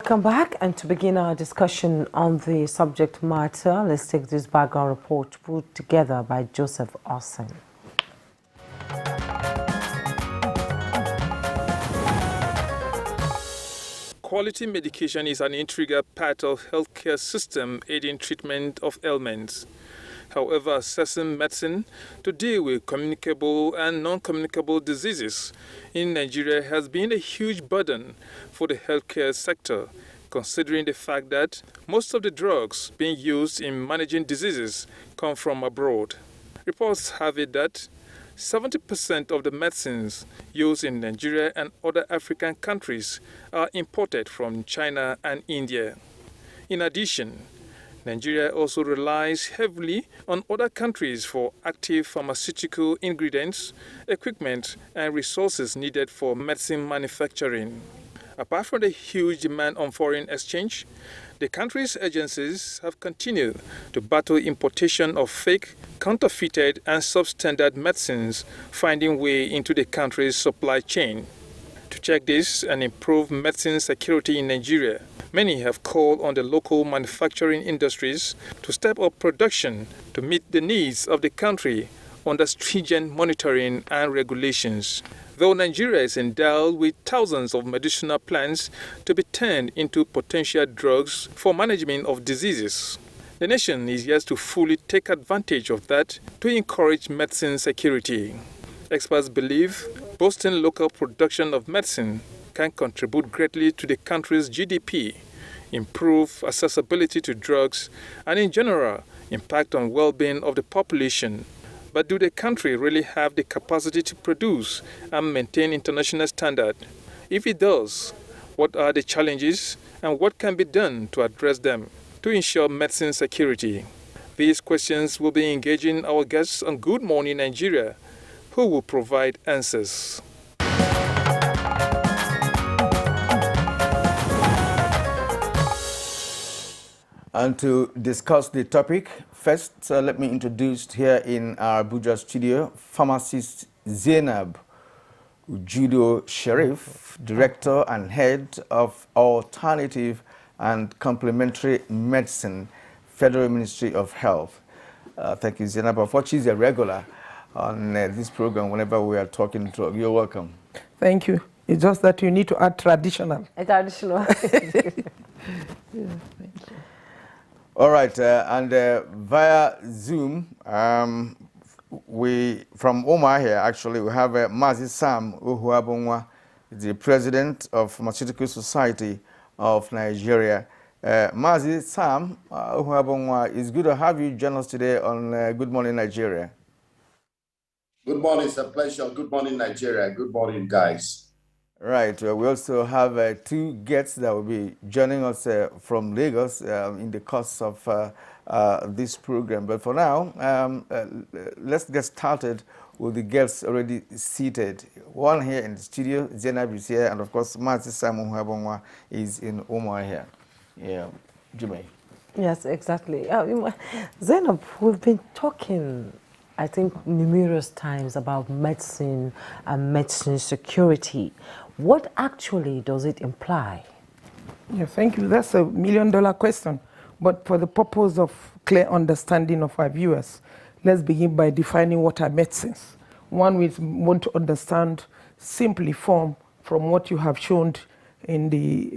Welcome back, and to begin our discussion on the subject matter, let's take this background report put together by Joseph Austin. Quality medication is an integral part of healthcare system aiding treatment of ailments. However, assessing medicine to deal with communicable and non-communicable diseases in Nigeria has been a huge burden for the healthcare sector, considering the fact that most of the drugs being used in managing diseases come from abroad. Reports have it that 70% of the medicines used in Nigeria and other African countries are imported from China and India. In addition, Nigeria also relies heavily on other countries for active pharmaceutical ingredients, equipment, and resources needed for medicine manufacturing. Apart from the huge demand on foreign exchange, the country's agencies have continued to battle importation of fake, counterfeited, and substandard medicines finding way into the country's supply chain. To check this and improve medicine security in Nigeria, many have called on the local manufacturing industries to step up production to meet the needs of the country under stringent monitoring and regulations. Though Nigeria is endowed with thousands of medicinal plants to be turned into potential drugs for management of diseases, the nation is yet to fully take advantage of that to encourage medicine security. Experts believe boosting local production of medicine can contribute greatly to the country's GDP, improve accessibility to drugs, and in general, impact on well-being of the population. But do the country really have the capacity to produce and maintain international standard? If it does, what are the challenges and what can be done to address them to ensure medicine security? These questions will be engaging our guests on Good Morning Nigeria, who will provide answers. And to discuss the topic, first let me introduce here in our Abuja studio pharmacist Zainab Judo Sharif, Director and Head of Alternative and Complementary Medicine, Federal Ministry of Health. Thank you, Zainab. Of course, she's a regular on this program whenever we are talking to her. You're welcome. Thank you. It's just that you need to add traditional. Traditional. Yeah, thank you. All right, and via Zoom, we from Omar here, actually, we have Mazi Sam Uhuabonwa, the President of Pharmaceutical Society of Nigeria. Mazi Sam Uhuabonwa, it's good to have you join us today on Good Morning Nigeria. Good morning, it's a pleasure. Good morning, Nigeria. Good morning, guys. Right. We also have two guests that will be joining us from Lagos in the course of this program. But for now, let's get started with the guests already seated. One here in the studio, Zainab is here, and of course, Mazi Simon Huabonwa is in Omar here. Yeah, Jimmy. Yes, exactly. Zainab, we've been talking, I think, numerous times about medicine and medicine security. What actually does it imply? Yeah, thank you. That's $1 million question. But for the purpose of clear understanding of our viewers, let's begin by defining what are medicines. One, we want to understand simply from what you have shown in the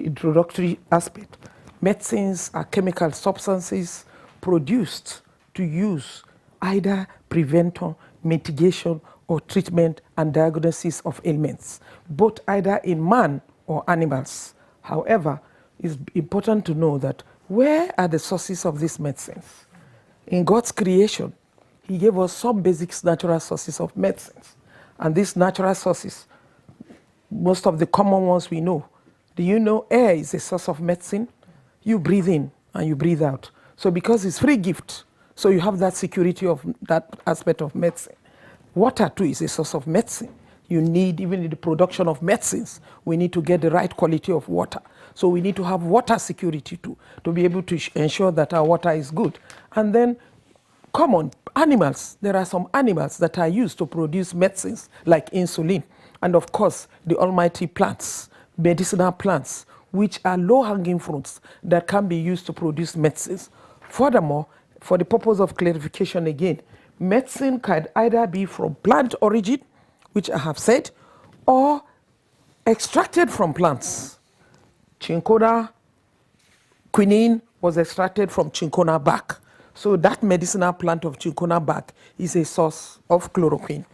introductory aspect. Medicines are chemical substances produced to use either prevention, mitigation, or treatment and diagnosis of ailments, both either in man or animals. However, it's important to know that where are the sources of these medicines? In God's creation, He gave us some basic natural sources of medicines. And these natural sources, most of the common ones we know. Do you know air is a source of medicine? You breathe in and you breathe out. So because it's free gift, so you have that security of that aspect of medicine. Water too is a source of medicine. You need, even in the production of medicines, we need to get the right quality of water. So we need to have water security too, to be able to ensure that our water is good. And then common animals, there are some animals that are used to produce medicines like insulin. And of course, the almighty plants, medicinal plants, which are low-hanging fruits that can be used to produce medicines. Furthermore, for the purpose of clarification again, medicine can either be from plant origin, which I have said, or extracted from plants. Cinchona quinine was extracted from cinchona bark. So that medicinal plant of cinchona bark is a source of chloroquine.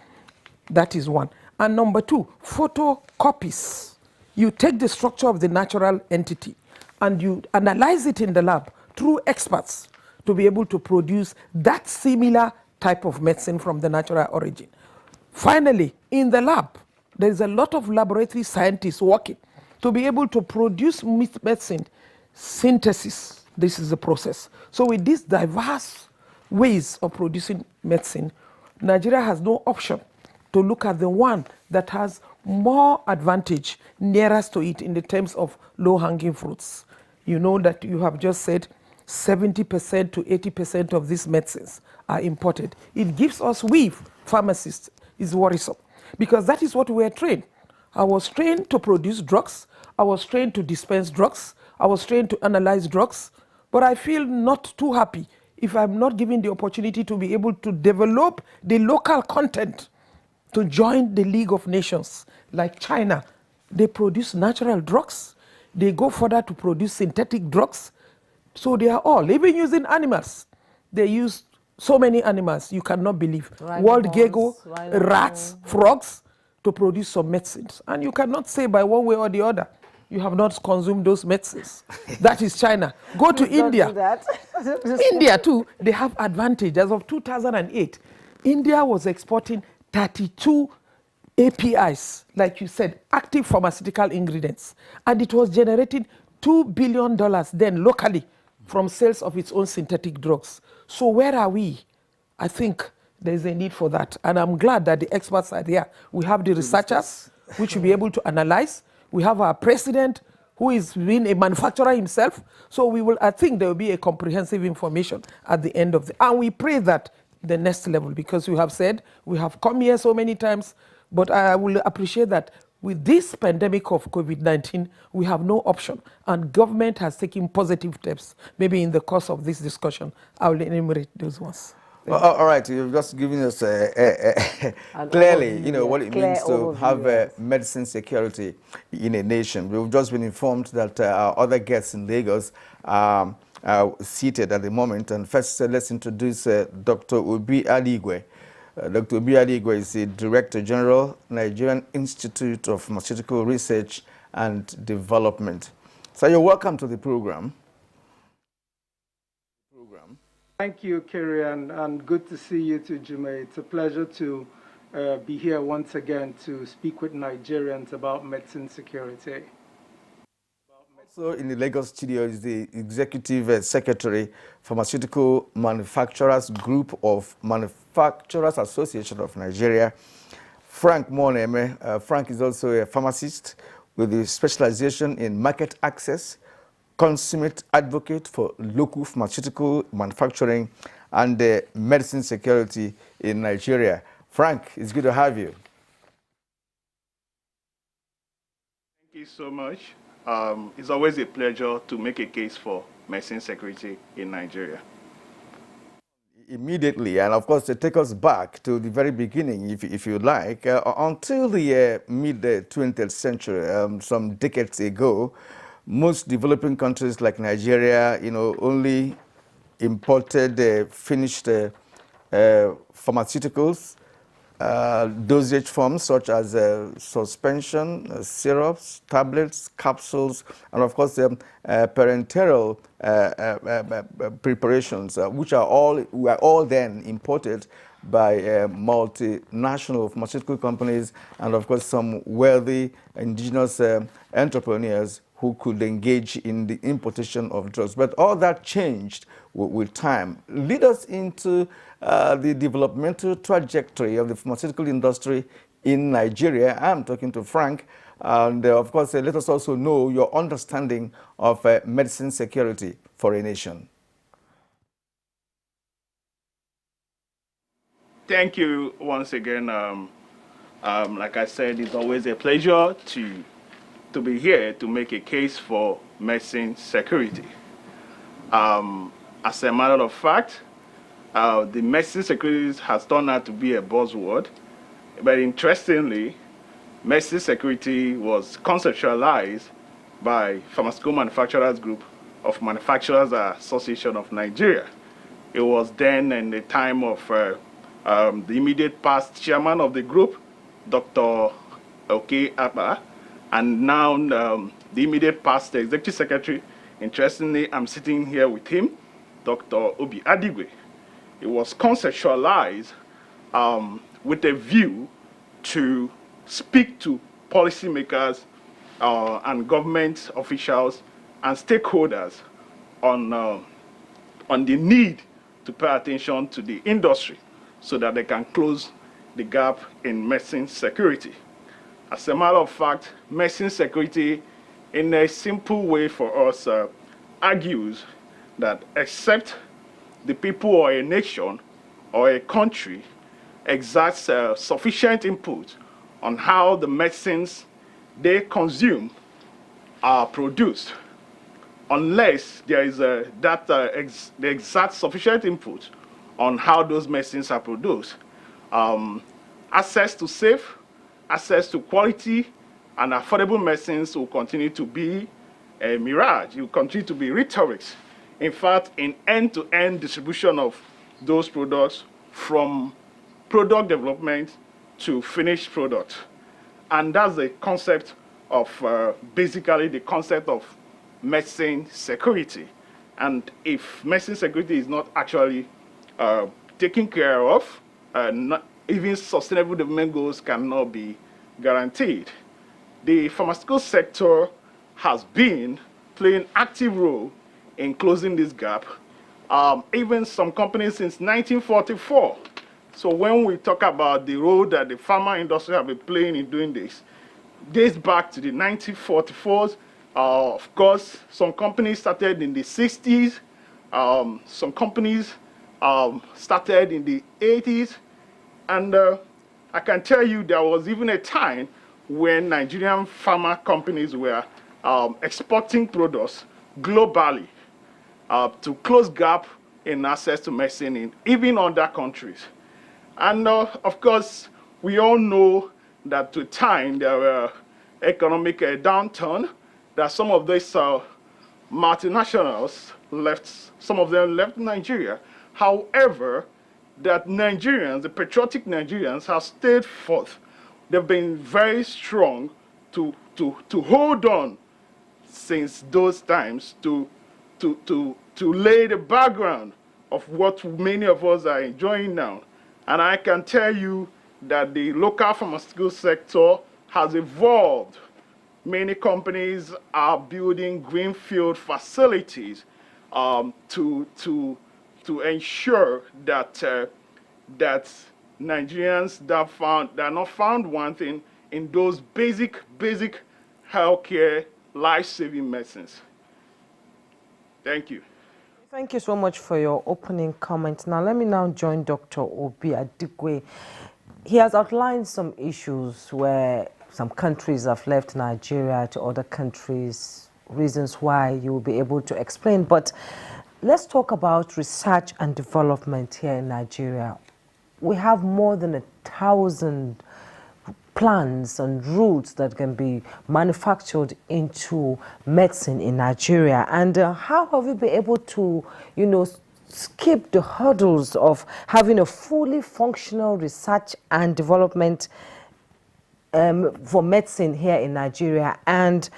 That is one. And number two, photocopies. You take the structure of the natural entity and you analyze it in the lab through experts to be able to produce that similar type of medicine from the natural origin. Finally, in the lab, there is a lot of laboratory scientists working to be able to produce medicine synthesis. This is the process. So with these diverse ways of producing medicine, Nigeria has no option to look at the one that has more advantage nearest to it in the terms of low-hanging fruits. You know that you have just said 70% to 80% of these medicines are imported. It gives us, we pharmacists, is worrisome because that is what we are trained. I was trained to produce drugs. I was trained to dispense drugs. I was trained to analyze drugs. But I feel not too happy if I'm not given the opportunity to be able to develop the local content to join the League of Nations. Like China, they produce natural drugs. They go further to produce synthetic drugs. So they are all, even using animals. They use so many animals, you cannot believe. Wild gecko, rats, frogs, to produce some medicines. And you cannot say by one way or the other, you have not consumed those medicines. That is China. Go to India. India too, they have advantage. As of 2008, India was exporting 32 APIs, like you said, active pharmaceutical ingredients. And it was generating $2 billion then locally from sales of its own synthetic drugs. So where are we? I think there's a need for that. And I'm glad that the experts are there. We have the researchers, which will be able to analyze. We have our president, who is being a manufacturer himself. So we will, I think there will be a comprehensive information at the end of the, and we pray that the next level, because we have said, we have come here so many times, but I will appreciate that with this pandemic of COVID-19, we have no option, and government has taken positive steps. Maybe in the course of this discussion, I will enumerate those ones. All right, you've just given us clearly, you know, what it means to have medicine security in a nation. We've just been informed that our other guests in Lagos are seated at the moment. And first, let's introduce Dr. Obi Adigwe. Dr. Obi Adigwe is the Director General, Nigerian Institute of Pharmaceutical Research and Development. So you're welcome to the program. Thank you, Kerry, and good to see you too, Jume. It's a pleasure to be here once again to speak with Nigerians about medicine security. Also in the Lagos studio is the Executive Secretary, Pharmaceutical Manufacturers Group of Manufacturers Association of Nigeria, Frank Moneme. Frank is also a pharmacist with a specialization in market access, consummate advocate for local pharmaceutical manufacturing and medicine security in Nigeria. Frank, it's good to have you. Thank you so much. It's always a pleasure to make a case for medicine security in Nigeria. Immediately, and of course, to take us back to the very beginning, if you like, until the mid-20th century, some decades ago, most developing countries like Nigeria, you know, only imported finished pharmaceuticals, dosage forms such as suspension, syrups, tablets, capsules, and of course parenteral preparations, which were all then imported by multinational pharmaceutical companies and of course some wealthy indigenous entrepreneurs who could engage in the importation of drugs. But all that changed with time. Lead us into the developmental trajectory of the pharmaceutical industry in Nigeria. I'm talking to Frank. And of course, let us also know your understanding of medicine security for a nation. Thank you once again. Like I said, it's always a pleasure to to be here to make a case for medicine security. As a matter of fact, the medicine security has turned out to be a buzzword, but interestingly, medicine security was conceptualized by Pharmaceutical Manufacturers Group of Manufacturers Association of Nigeria. It was then in the time of the immediate past chairman of the group, Dr. Oke Abba, and now the immediate past executive secretary. Interestingly, I'm sitting here with him, Dr. Obi Adigwe. It was conceptualized with a view to speak to policymakers and government officials and stakeholders on the need to pay attention to the industry so that they can close the gap in medicine security. As a matter of fact, medicine security, in a simple way for us, argues that except the people or a nation or a country exerts sufficient input on how the medicines they consume are produced, unless there is they exert sufficient input on how those medicines are produced, access to safe, access to quality and affordable medicines will continue to be a mirage. It will continue to be rhetoric. In fact, in end-to-end distribution of those products from product development to finished product. And that's the concept of, basically the concept of medicine security. And if medicine security is not actually taken care of, even sustainable development goals cannot be guaranteed. The pharmaceutical sector has been playing active role in closing this gap, even some companies since 1944. So when we talk about the role that the pharma industry have been playing in doing this, dates back to the 1944s. Of course, some companies started in the 60s. Some companies started in the 80s. And I can tell you there was even a time when Nigerian pharma companies were exporting products globally to close gap in access to medicine in even other countries. And of course, we all know that to time there were economic downturn, that some of these multinationals left, some of them left Nigeria. However, that Nigerians, the patriotic Nigerians, have stayed forth. They've been very strong to hold on since those times to lay the background of what many of us are enjoying now. And I can tell you that the local pharmaceutical sector has evolved. Many companies are building greenfield facilities to ensure that that Nigerians that are not found wanting in those basic healthcare, life-saving medicines. Thank you. Thank you so much for your opening comments. Now, let me now join Dr. Obi Adigwe. He has outlined some issues where some countries have left Nigeria to other countries, reasons why you will be able to explain. But let's talk about research and development here in Nigeria. We have more than 1,000 plants and roots that can be manufactured into medicine in Nigeria. And how have we been able to, skip the hurdles of having a fully functional research and development for medicine here in Nigeria? And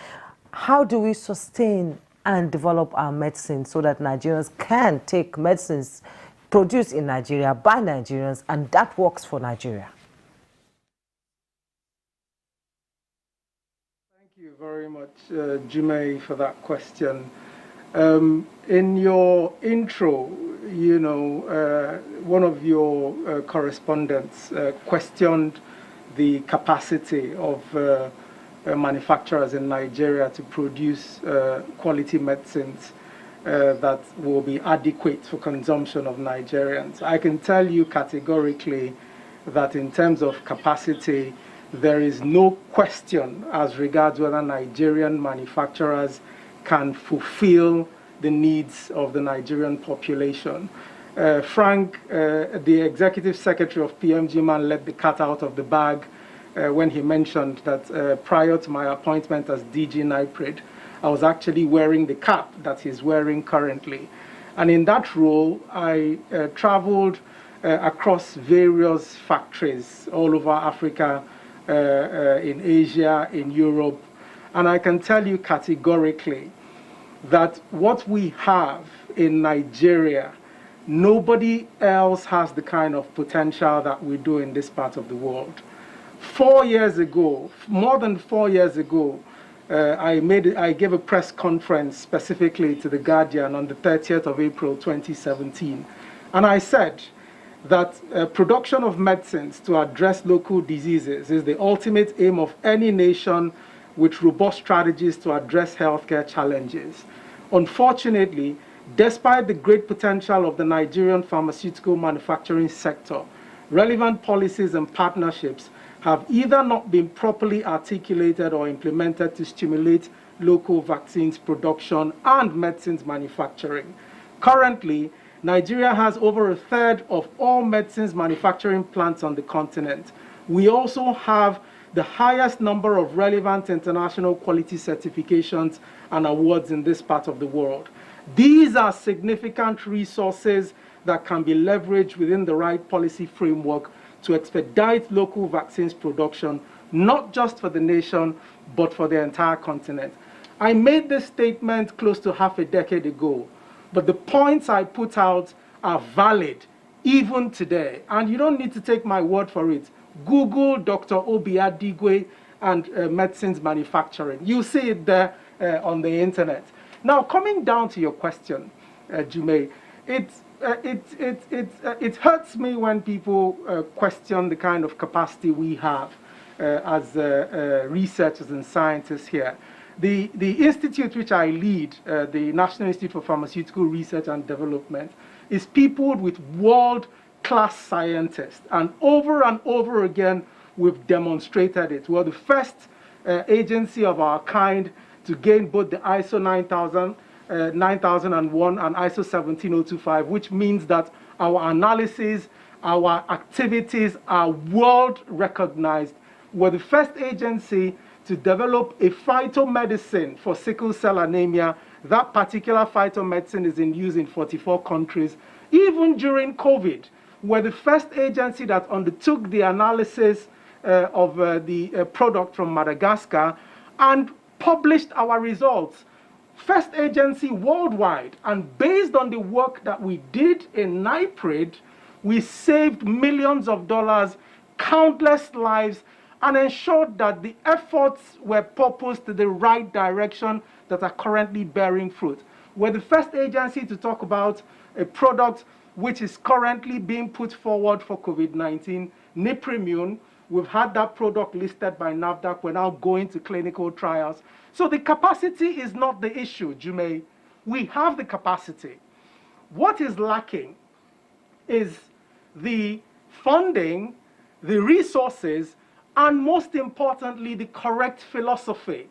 how do we sustain and develop our medicine so that Nigerians can take medicines produced in Nigeria by Nigerians and that works for Nigeria? Thank you very much, Jume, for that question. In your intro, one of your correspondents questioned the capacity of manufacturers in Nigeria to produce quality medicines that will be adequate for consumption of Nigerians. I can tell you categorically that in terms of capacity, there is no question as regards whether Nigerian manufacturers can fulfill the needs of the Nigerian population. Frank, the executive secretary of PMG-MAN, let the cat out of the bag when he mentioned that prior to my appointment as DG NIPRID, I was actually wearing the cap that he's wearing currently. And in that role, I traveled across various factories all over Africa, in Asia, in Europe. And I can tell you categorically that what we have in Nigeria, nobody else has the kind of potential that we do in this part of the world. 4 years ago, more than 4 years ago, I gave a press conference specifically to The Guardian on the 30th of April 2017. And I said that production of medicines to address local diseases is the ultimate aim of any nation with robust strategies to address healthcare challenges. Unfortunately, despite the great potential of the Nigerian pharmaceutical manufacturing sector, relevant policies and partnerships have either not been properly articulated or implemented to stimulate local vaccines production and medicines manufacturing. Currently, Nigeria has over a third of all medicines manufacturing plants on the continent. We also have the highest number of relevant international quality certifications and awards in this part of the world. These are significant resources that can be leveraged within the right policy framework to expedite local vaccines production, not just for the nation, but for the entire continent. I made this statement close to half a decade ago, but the points I put out are valid even today. And you don't need to take my word for it. Google Dr. Obi Adigwe and medicines manufacturing. You see it there on the internet. Now, coming down to your question, Jume, it hurts me when people question the kind of capacity we have as researchers and scientists here. The institute which I lead, the National Institute for Pharmaceutical Research and Development, is peopled with world-class scientists. And over again, we've demonstrated it. We're the first agency of our kind to gain both the ISO 9001 and ISO 17025, which means that our analysis, our activities are world recognized. We're the first agency to develop a phytomedicine for sickle cell anemia. That particular phytomedicine is in use in 44 countries. Even during COVID, we're the first agency that undertook the analysis of the product from Madagascar and published our results. First agency worldwide, and based on the work that we did in NIPRID, we saved millions of dollars, countless lives, and ensured that the efforts were purposed to the right direction that are currently bearing fruit. We're the first agency to talk about a product which is currently being put forward for COVID-19, Niprimune. We've had that product listed by NAFDAC. We're now going to clinical trials. So the capacity is not the issue, Jume. We have the capacity. What is lacking is the funding, the resources, and most importantly, the correct philosophy.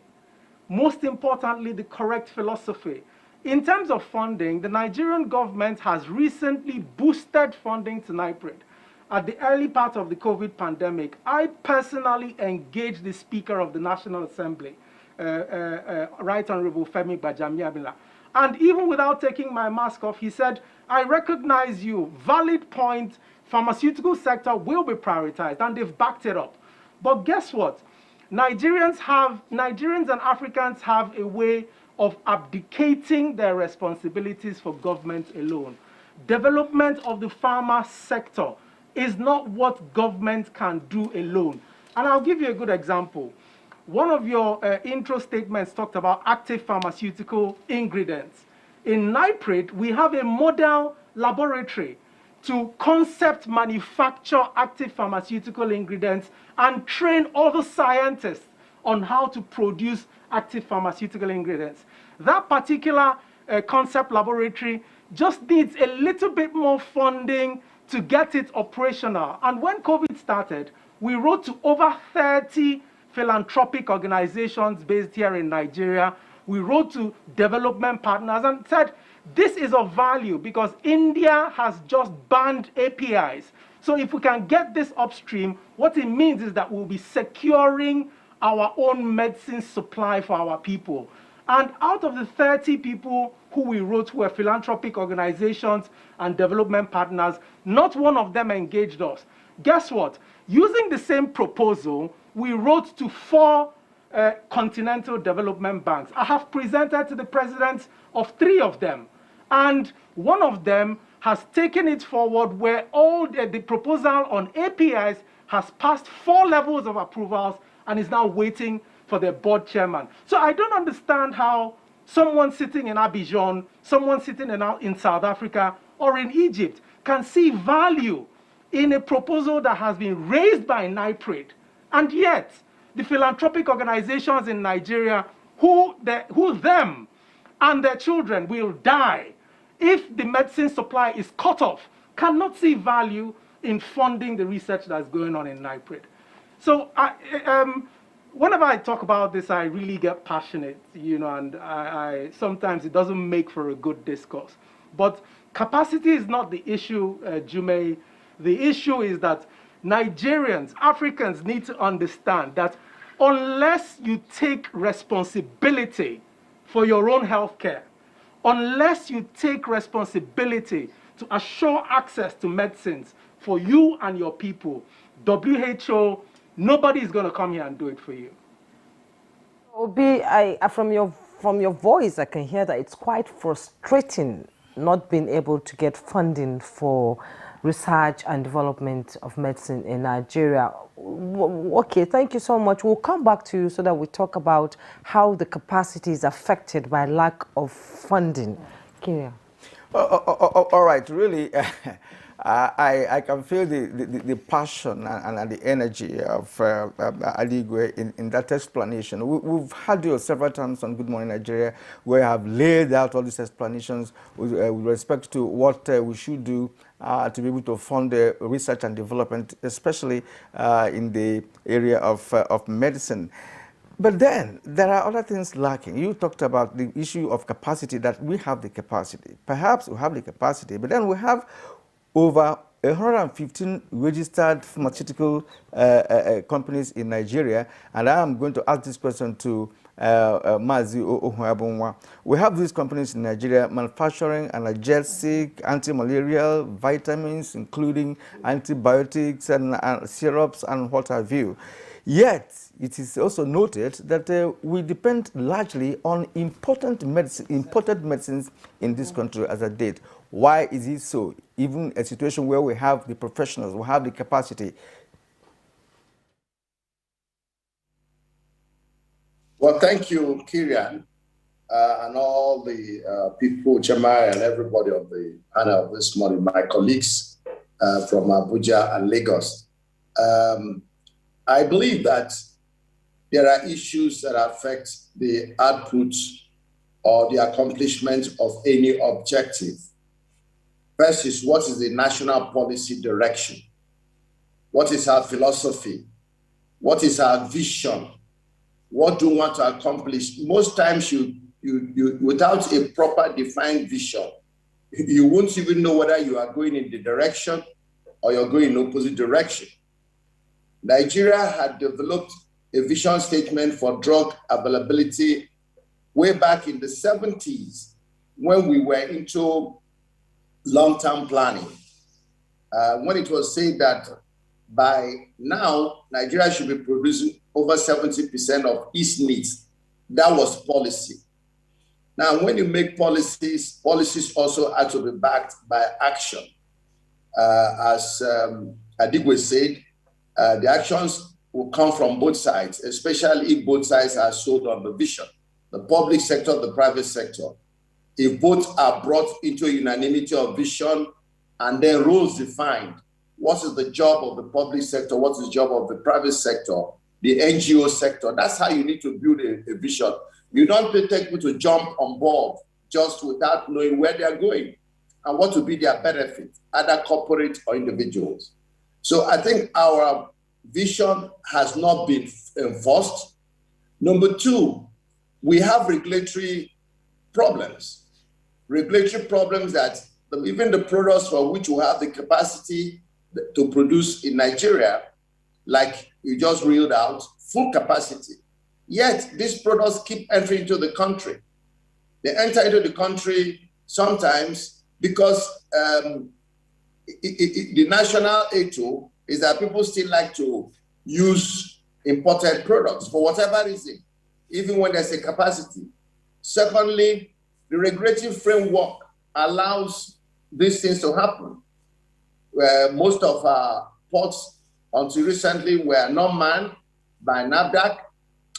Most importantly, the correct philosophy. In terms of funding, the Nigerian government has recently boosted funding to NIPRID. At the early part of the COVID pandemic, I personally engaged the Speaker of the National Assembly, Right Honorable Femi Gbajamiamila. And even without taking my mask off, he said, I recognize you, valid point, pharmaceutical sector will be prioritized, and they've backed it up. But guess what? Nigerians and Africans have a way of abdicating their responsibilities for government alone. Development of the pharma sector is not what government can do alone. And I'll give you a good example. One of your intro statements talked about active pharmaceutical ingredients. In NIPRID, we have a model laboratory to concept manufacture active pharmaceutical ingredients and train other scientists on how to produce active pharmaceutical ingredients. That particular concept laboratory just needs a little bit more funding to get it operational. And when COVID started, We wrote to over 30 philanthropic organizations based here in Nigeria. We wrote to development partners and said, this is of value because India has just banned APIs. So if we can get this upstream, what it means is that we'll be securing our own medicine supply for our people. And out of the 30 people who we wrote who were philanthropic organizations and development partners, not one of them engaged us. Guess what? Using the same proposal, we wrote to 4 continental development banks. I have presented to the presidents of 3 of them. And one of them has taken it forward where all the proposal on APIs has passed 4 levels of approvals and is now waiting for their board chairman. So I don't understand how someone sitting in Abidjan, someone sitting in South Africa or in Egypt can see value in a proposal that has been raised by NIPRID. And yet, the philanthropic organizations in Nigeria, who them and their children will die if the medicine supply is cut off, cannot see value in funding the research that's going on in NIPRID. So whenever I talk about this, I really get passionate, and I sometimes it doesn't make for a good discourse. But capacity is not the issue, Jume. The issue is that Nigerians, Africans need to understand that unless you take responsibility for your own healthcare, unless you take responsibility to assure access to medicines for you and your people, WHO, nobody is going to come here and do it for you. Obi, from your voice, I can hear that it's quite frustrating not being able to get funding for research and development of medicine in Nigeria. Okay, thank you so much. We'll come back to you so that we talk about how the capacity is affected by lack of funding. Kyria. All right, really, I can feel the passion and the energy of Adigwe in that explanation. We've had you several times on Good Morning Nigeria where I have laid out all these explanations with respect to what we should do to be able to fund research and development, especially in the area of medicine. But then there are other things lacking. You talked about the issue of capacity, that we have the capacity. Perhaps we have the capacity, but then we have over 115 registered pharmaceutical companies in Nigeria, and I am going to ask this question to Mazi Ohuabunwa. We have these companies in Nigeria manufacturing analgesic, anti-malarial, vitamins, including antibiotics and syrups and what have you. Yet, it is also noted that we depend largely on imported medicines in this country as a date. Why is it so? Even a situation where we have the professionals, we have the capacity. Well, thank you, Kyria, and all the people, Jamai, and everybody on the panel this morning, my colleagues from Abuja and Lagos. I believe that there are issues that affect the output or the accomplishment of any objective. First is, what is the national policy direction? What is our philosophy? What is our vision? What do we want to accomplish? Most times, you without a proper defined vision, you won't even know whether you are going in the direction or you're going in opposite direction. Nigeria had developed a vision statement for drug availability way back in the 70s when we were into long-term planning. When it was said that by now, Nigeria should be producing over 70% of its needs. That was policy. Now, when you make policies also have to be backed by action. As Adigwe said, the actions will come from both sides, especially if both sides are sold on the vision, the public sector, the private sector. If both are brought into unanimity of vision and then roles defined, what is the job of the public sector, what is the job of the private sector, the NGO sector, that's how you need to build a vision. You don't take people to jump on board just without knowing where they are going and what will be their benefit, either corporate or individuals. So I think our vision has not been enforced. Number two, we have regulatory problems. Regulatory problems that even the products for which we have the capacity to produce in Nigeria, like you just reeled out, full capacity. Yet these products keep entering into the country. They enter into the country sometimes because the national ethos is that people still like to use imported products for whatever reason, even when there's a capacity. Secondly, the regulatory framework allows these things to happen. Most of our ports until recently were not manned by NAFDAC,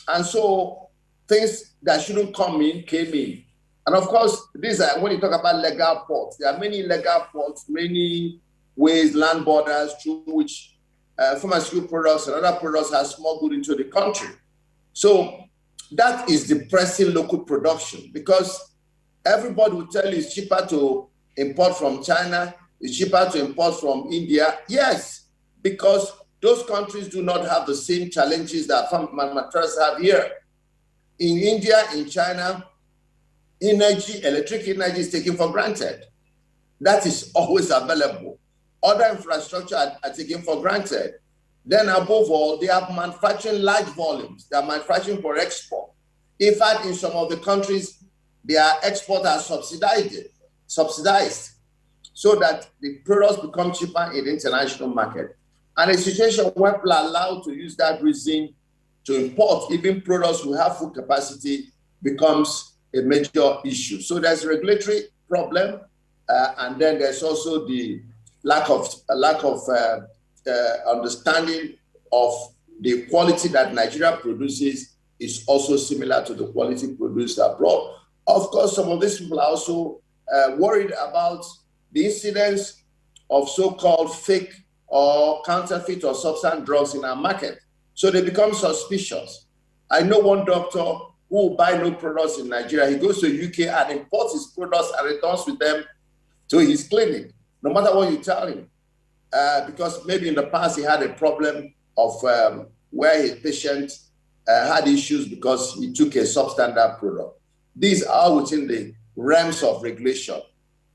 and so things that shouldn't come in came in. And of course, these are, when you talk about legal ports, there are many legal ports, many ways, land borders through which pharmaceutical products and other products are smuggled into the country. So that is depressing local production, because everybody will tell you it's cheaper to import from China, it's cheaper to import from India. Yes, because those countries do not have the same challenges that manufacturers have here. In India, in China, electric energy is taken for granted. That is always available. Other infrastructure are taken for granted. Then above all, they are manufacturing large volumes. They are manufacturing for export. In fact, in some of the countries, their exports are subsidized so that the products become cheaper in the international market. And a situation where people are allowed to use that reason to import even products who have full capacity becomes a major issue. So there's a regulatory problem, and then there's also the lack of understanding of the quality that Nigeria produces is also similar to the quality produced abroad. Of course, some of these people are also worried about the incidence of so-called fake or counterfeit or substance drugs in our market. So they become suspicious. I know one doctor who will buy no products in Nigeria. He goes to UK and imports his products and returns with them to his clinic, no matter what you tell him. Because maybe in the past he had a problem of where his patient had issues because he took a substandard product. These are within the realms of regulation.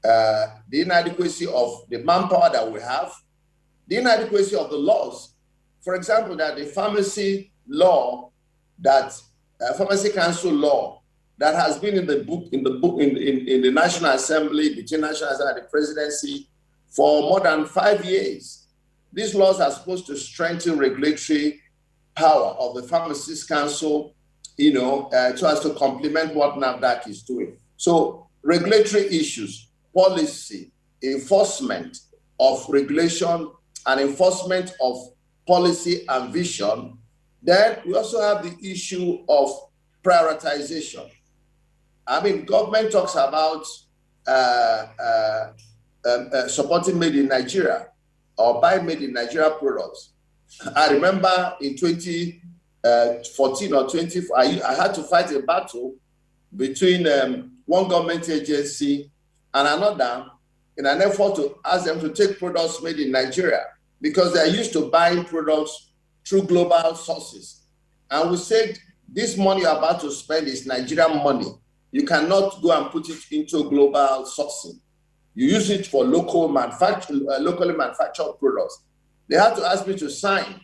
The inadequacy of the manpower that we have, the inadequacy of the laws. For example, that the pharmacy law, that pharmacy council law that has been in the National Assembly, between National Assembly and the presidency for more than 5 years. These laws are supposed to strengthen regulatory power of the Pharmacists Council, so as to complement what NAFDAC is doing. So regulatory issues, policy, enforcement of regulation and enforcement of policy and vision. Then we also have the issue of prioritization. I mean, government talks about supporting made in Nigeria or buy made in Nigeria products. I remember in 2014 or 20, I had to fight a battle between one government agency and another in an effort to ask them to take products made in Nigeria, because they're used to buying products through global sources. And we said, this money you're about to spend is Nigerian money. You cannot go and put it into global sourcing. You use it for locally manufactured products. They had to ask me to sign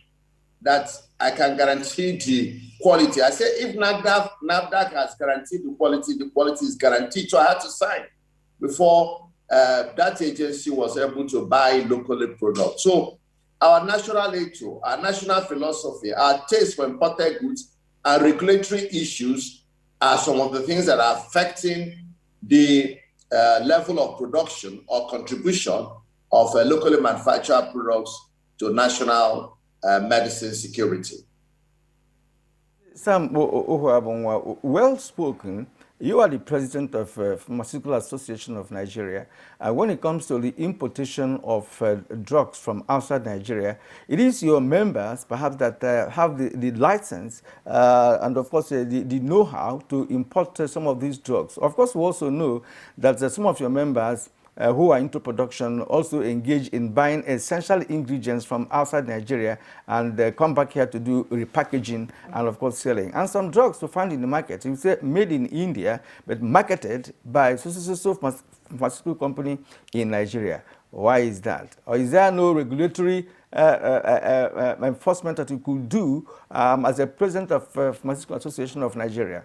that I can guarantee the quality. I said, if NAFDAC has guaranteed the quality is guaranteed. So I had to sign before that agency was able to buy locally products. So our national ethos, our national philosophy, our taste for imported goods and regulatory issues are some of the things that are affecting the level of production or contribution of locally manufactured products to national medicine security. Sam Ohuabonwa, well spoken. You are the president of Pharmaceutical Association of Nigeria. When it comes to the importation of drugs from outside Nigeria, it is your members, perhaps, that have the license and, of course, the know-how to import some of these drugs. Of course, we also know that some of your members who are into production also engage in buying essential ingredients from outside Nigeria and come back here to do repackaging and, of course, selling. And some drugs to find in the market, you say made in India, but marketed by so pharmaceutical company in Nigeria. Why is that? Or is there no regulatory enforcement that you could do as a president of Pharmaceutical Association of Nigeria?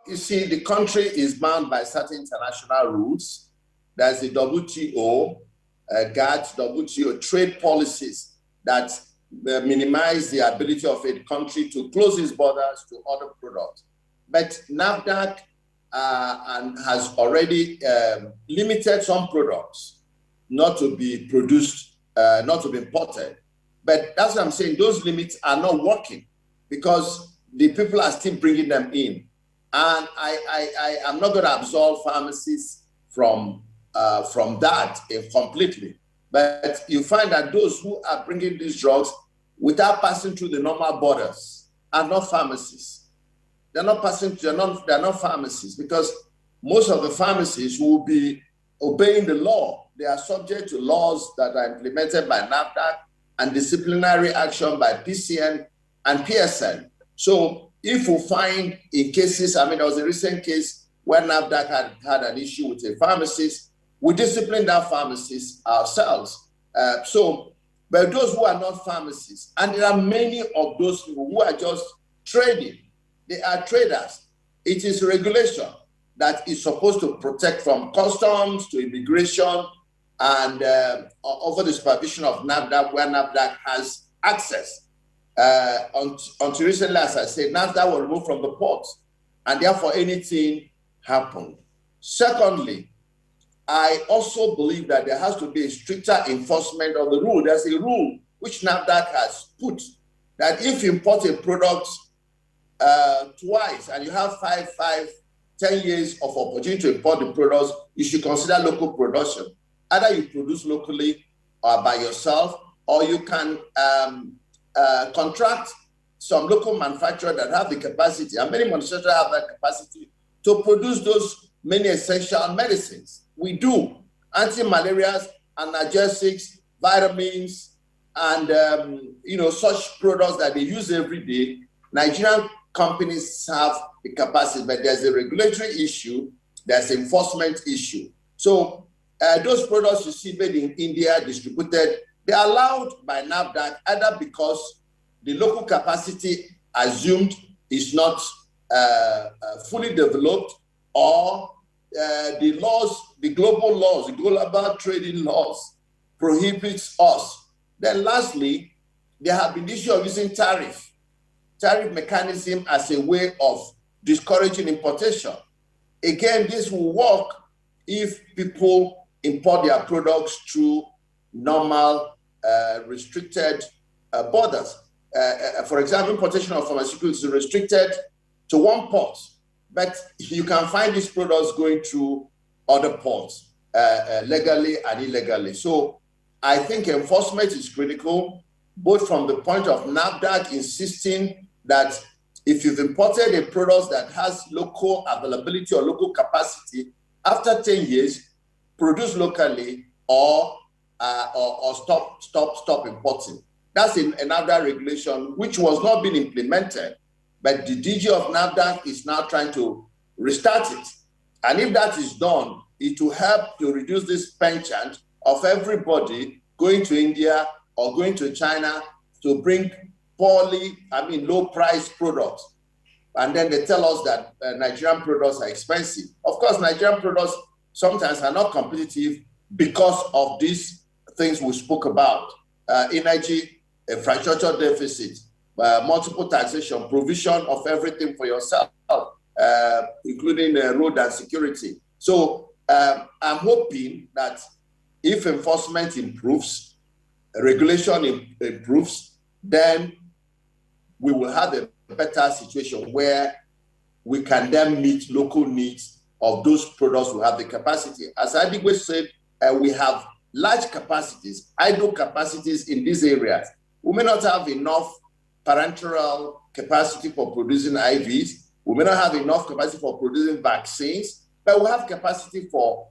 You see, the country is bound by certain international rules. There's the WTO, GATT, WTO trade policies that minimize the ability of a country to close its borders to other products. But NAFDAC has already limited some products not to be produced, not to be imported. But that's what I'm saying, those limits are not working because the people are still bringing them in. And I am not going to absolve pharmacists from that completely. But you find that those who are bringing these drugs without passing through the normal borders are not pharmacists. They're not pharmacists because most of the pharmacies will be obeying the law. They are subject to laws that are implemented by NAFDAC and disciplinary action by PCN and PSN. So if we find in cases, I mean, there was a recent case where NAFDAC had an issue with a pharmacist, we disciplined that pharmacist ourselves. But those who are not pharmacists, and there are many of those people who are just trading, they are traders. It is regulation that is supposed to protect from customs to immigration and over the supervision of NAFDAC, where NAFDAC has access. Until recently, as I said, NAFDAC was removed from the ports, and therefore anything happened. Secondly, I also believe that there has to be a stricter enforcement of the rule. There's a rule which NAFDAC has put that if you import a product twice and you have 10 years of opportunity to import the products, you should consider local production. Either you produce locally or by yourself, or you can contract some local manufacturers that have the capacity, and many manufacturers have that capacity to produce those many essential medicines. We do anti-malarials, analgesics, vitamins, and such products that they use every day. Nigerian companies have the capacity, but there's a regulatory issue, there's an enforcement issue. So those products you see made in India, distributed, they're allowed by NAFDAC either because the local capacity assumed is not fully developed, or the global trading laws prohibits us. Then lastly, there have been issues of using tariff mechanism as a way of discouraging importation. Again, this will work if people import their products through normal restricted borders. For example, importation of pharmaceuticals is restricted to one port, but you can find these products going through other ports legally and illegally. So I think enforcement is critical, both from the point of NAFDAC insisting that if you've imported a product that has local availability or local capacity, after 10 years, produce locally or stop importing. That's another regulation which was not being implemented, but the DG of NAFDAC is now trying to restart it. And if that is done, it will help to reduce this penchant of everybody going to India or going to China to bring low-priced products. And then they tell us that Nigerian products are expensive. Of course, Nigerian products sometimes are not competitive because of these things we spoke about. Energy, infrastructure deficit, multiple taxation, provision of everything for yourself, including road and security. So I'm hoping that if enforcement improves, regulation improves, then we will have a better situation where we can then meet local needs of those products who have the capacity. As Adigwe said, we have large capacities, idle capacities in these areas. We may not have enough parenteral capacity for producing IVs. We may not have enough capacity for producing vaccines, but we have capacity for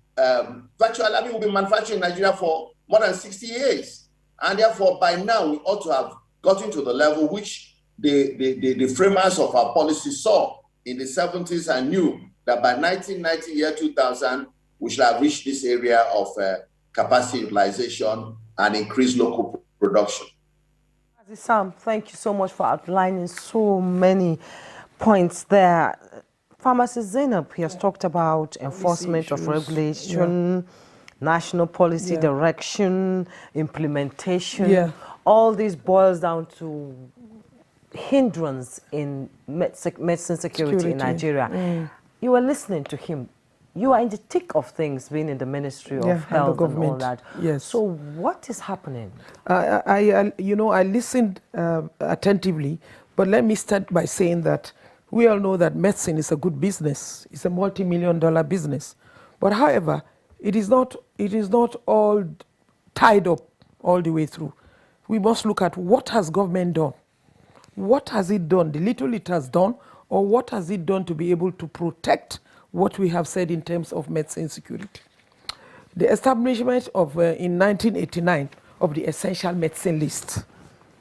virtually, I mean, we've been manufacturing in Nigeria for more than 60 years. And therefore, by now, we ought to have gotten to the level which the framers of our policy saw in the 70s and knew that by 1990, year 2000, we should have reached this area of capacity utilization and increased local production. Sam, thank you so much for outlining so many points there. Pharmacist Zainab has talked about enforcement of regulation, national policy direction, implementation. Yeah. All this boils down to hindrance in medicine security in Nigeria. You were listening to him. You are in the thick of things, being in the Ministry of Health and all that. Yes. So what is happening? I listened attentively, but let me start by saying that we all know that medicine is a good business. It's a multi-million-dollar business. But however, it is not all tied up all the way through. We must look at what has government done. What has it done, the little it has done, or what has it done to be able to protect what we have said in terms of medicine security. The establishment of, in 1989, of the Essential Medicine List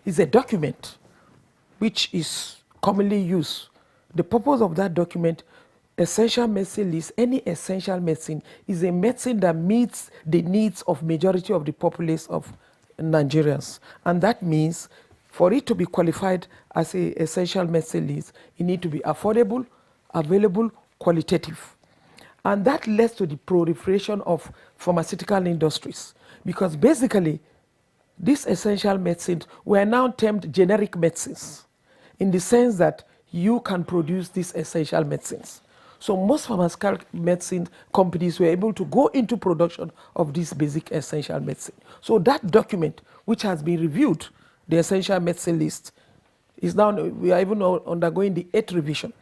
is a document which is commonly used. The purpose of that document, Essential Medicine List, any essential medicine is a medicine that meets the needs of majority of the populace of Nigerians. And that means for it to be qualified as a essential medicine list, it needs to be affordable, available, qualitative. And that leads to the proliferation of pharmaceutical industries. Because basically, these essential medicines were now termed generic medicines in the sense that you can produce these essential medicines. So most pharmaceutical medicine companies were able to go into production of this basic essential medicine. So that document, which has been reviewed, the Essential Medicine List, is now, we are even undergoing the 8th revision,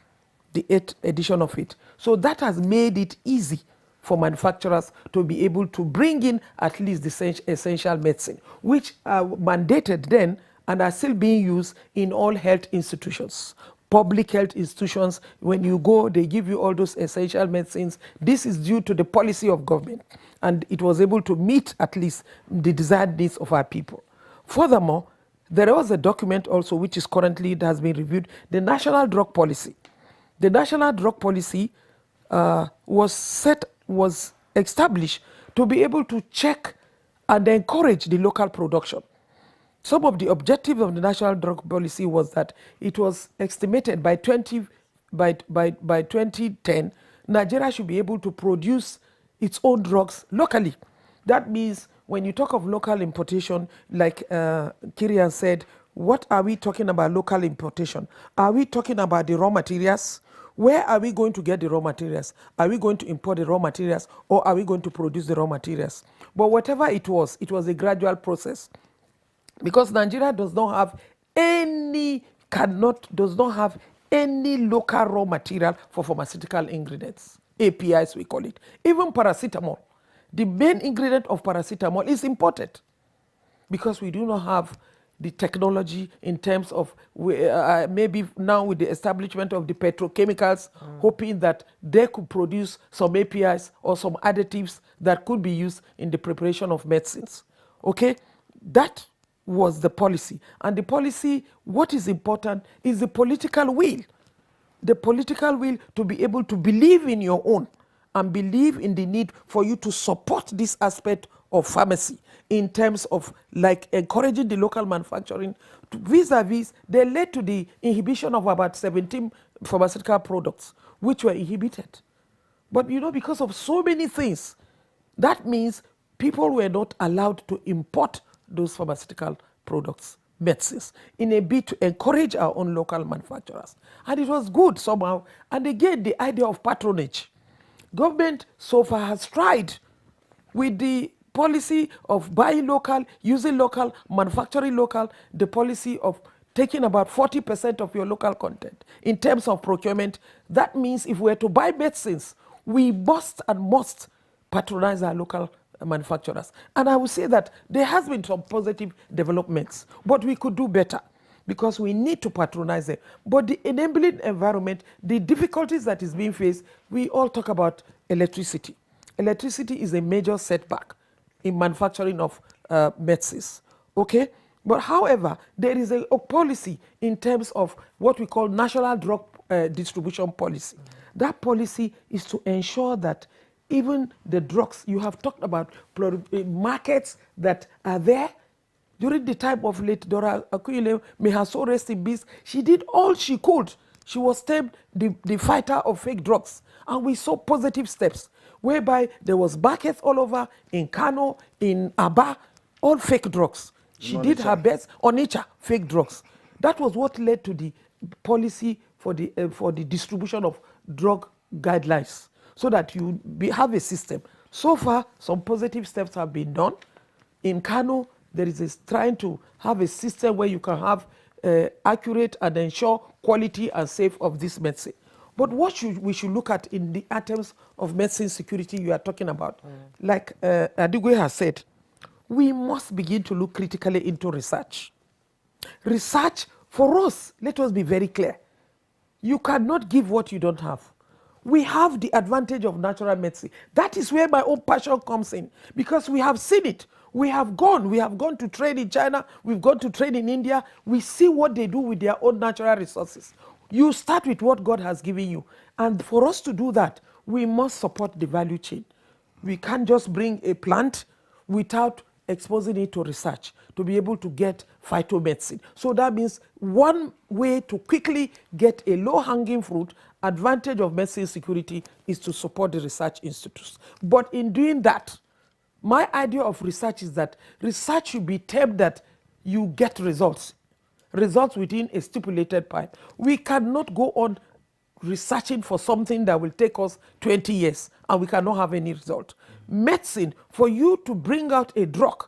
the 8th edition of it. So that has made it easy for manufacturers to be able to bring in at least the essential medicine, which are mandated then and are still being used in all health institutions. Public health institutions, when you go, they give you all those essential medicines. This is due to the policy of government, and it was able to meet at least the desired needs of our people. Furthermore, there was a document also which is currently, it has been reviewed, the National Drug Policy. The National Drug Policy was established to be able to check and encourage the local production. Some of the objectives of the National Drug Policy was that it was estimated by 2010, Nigeria should be able to produce its own drugs locally. That means when you talk of local importation, like Kirian said, what are we talking about local importation? Are we talking about the raw materials? Where are we going to get the raw materials? Are we going to import the raw materials, or are we going to produce the raw materials? But whatever it was a gradual process. Because Nigeria does not have any local raw material for pharmaceutical ingredients, APIs we call it. Even paracetamol, the main ingredient of paracetamol is imported because we do not have the technology in terms of, maybe now with the establishment of the petrochemicals, hoping that they could produce some APIs or some additives that could be used in the preparation of medicines. Okay, that was the policy. And the policy, what is important is the political will. The political will to be able to believe in your own and believe in the need for you to support this aspect of pharmacy in terms of like encouraging the local manufacturing. Vis-a-vis, they led to the inhibition of about 17 pharmaceutical products which were inhibited. But you know, because of so many things, that means people were not allowed to import those pharmaceutical products, medicines, in a bid to encourage our own local manufacturers. And it was good somehow. And again, the idea of patronage. Government so far has tried with the policy of buying local, using local, manufacturing local, the policy of taking about 40% of your local content in terms of procurement. That means if we're to buy medicines, we must patronize our local manufacturers. And I would say that there has been some positive developments, but we could do better. because we need to patronize them. But the enabling environment, the difficulties that is being faced, we all talk about electricity. Electricity is a major setback in manufacturing of medicines, okay? But however, there is a policy in terms of what we call national drug distribution policy. That policy is to ensure that even the drugs, you have talked about markets that are there. During the time of late Dora Akunyele, may her soul rest in peace, she did all she could. She was termed the fighter of fake drugs. And we saw positive steps, whereby there was markets all over, in Kano, in Aba, all fake drugs. She did her best on each fake drugs. That was what led to the policy for the distribution of drug guidelines, so that you have a system. So far, some positive steps have been done. In Kano, there is trying to have a system where you can have accurate and ensure quality and safe of this medicine. But what we should look at in the items of medicine security you are talking about, like Adigwe has said, we must begin to look critically into research. Research, for us, let us be very clear. You cannot give what you don't have. We have the advantage of natural medicine. That is where my own passion comes in, because we have seen it. We have gone to trade in China, we've gone to trade in India. We see what they do with their own natural resources. You start with what God has given you. And for us to do that, we must support the value chain. We can't just bring a plant without exposing it to research to be able to get phytomedicine. So that means one way to quickly get a low-hanging fruit advantage of medicine security is to support the research institutes. But in doing that, my idea of research is that research should be termed that you get results within a stipulated time. We cannot go on researching for something that will take us 20 years and we cannot have any result. Medicine, for you to bring out a drug,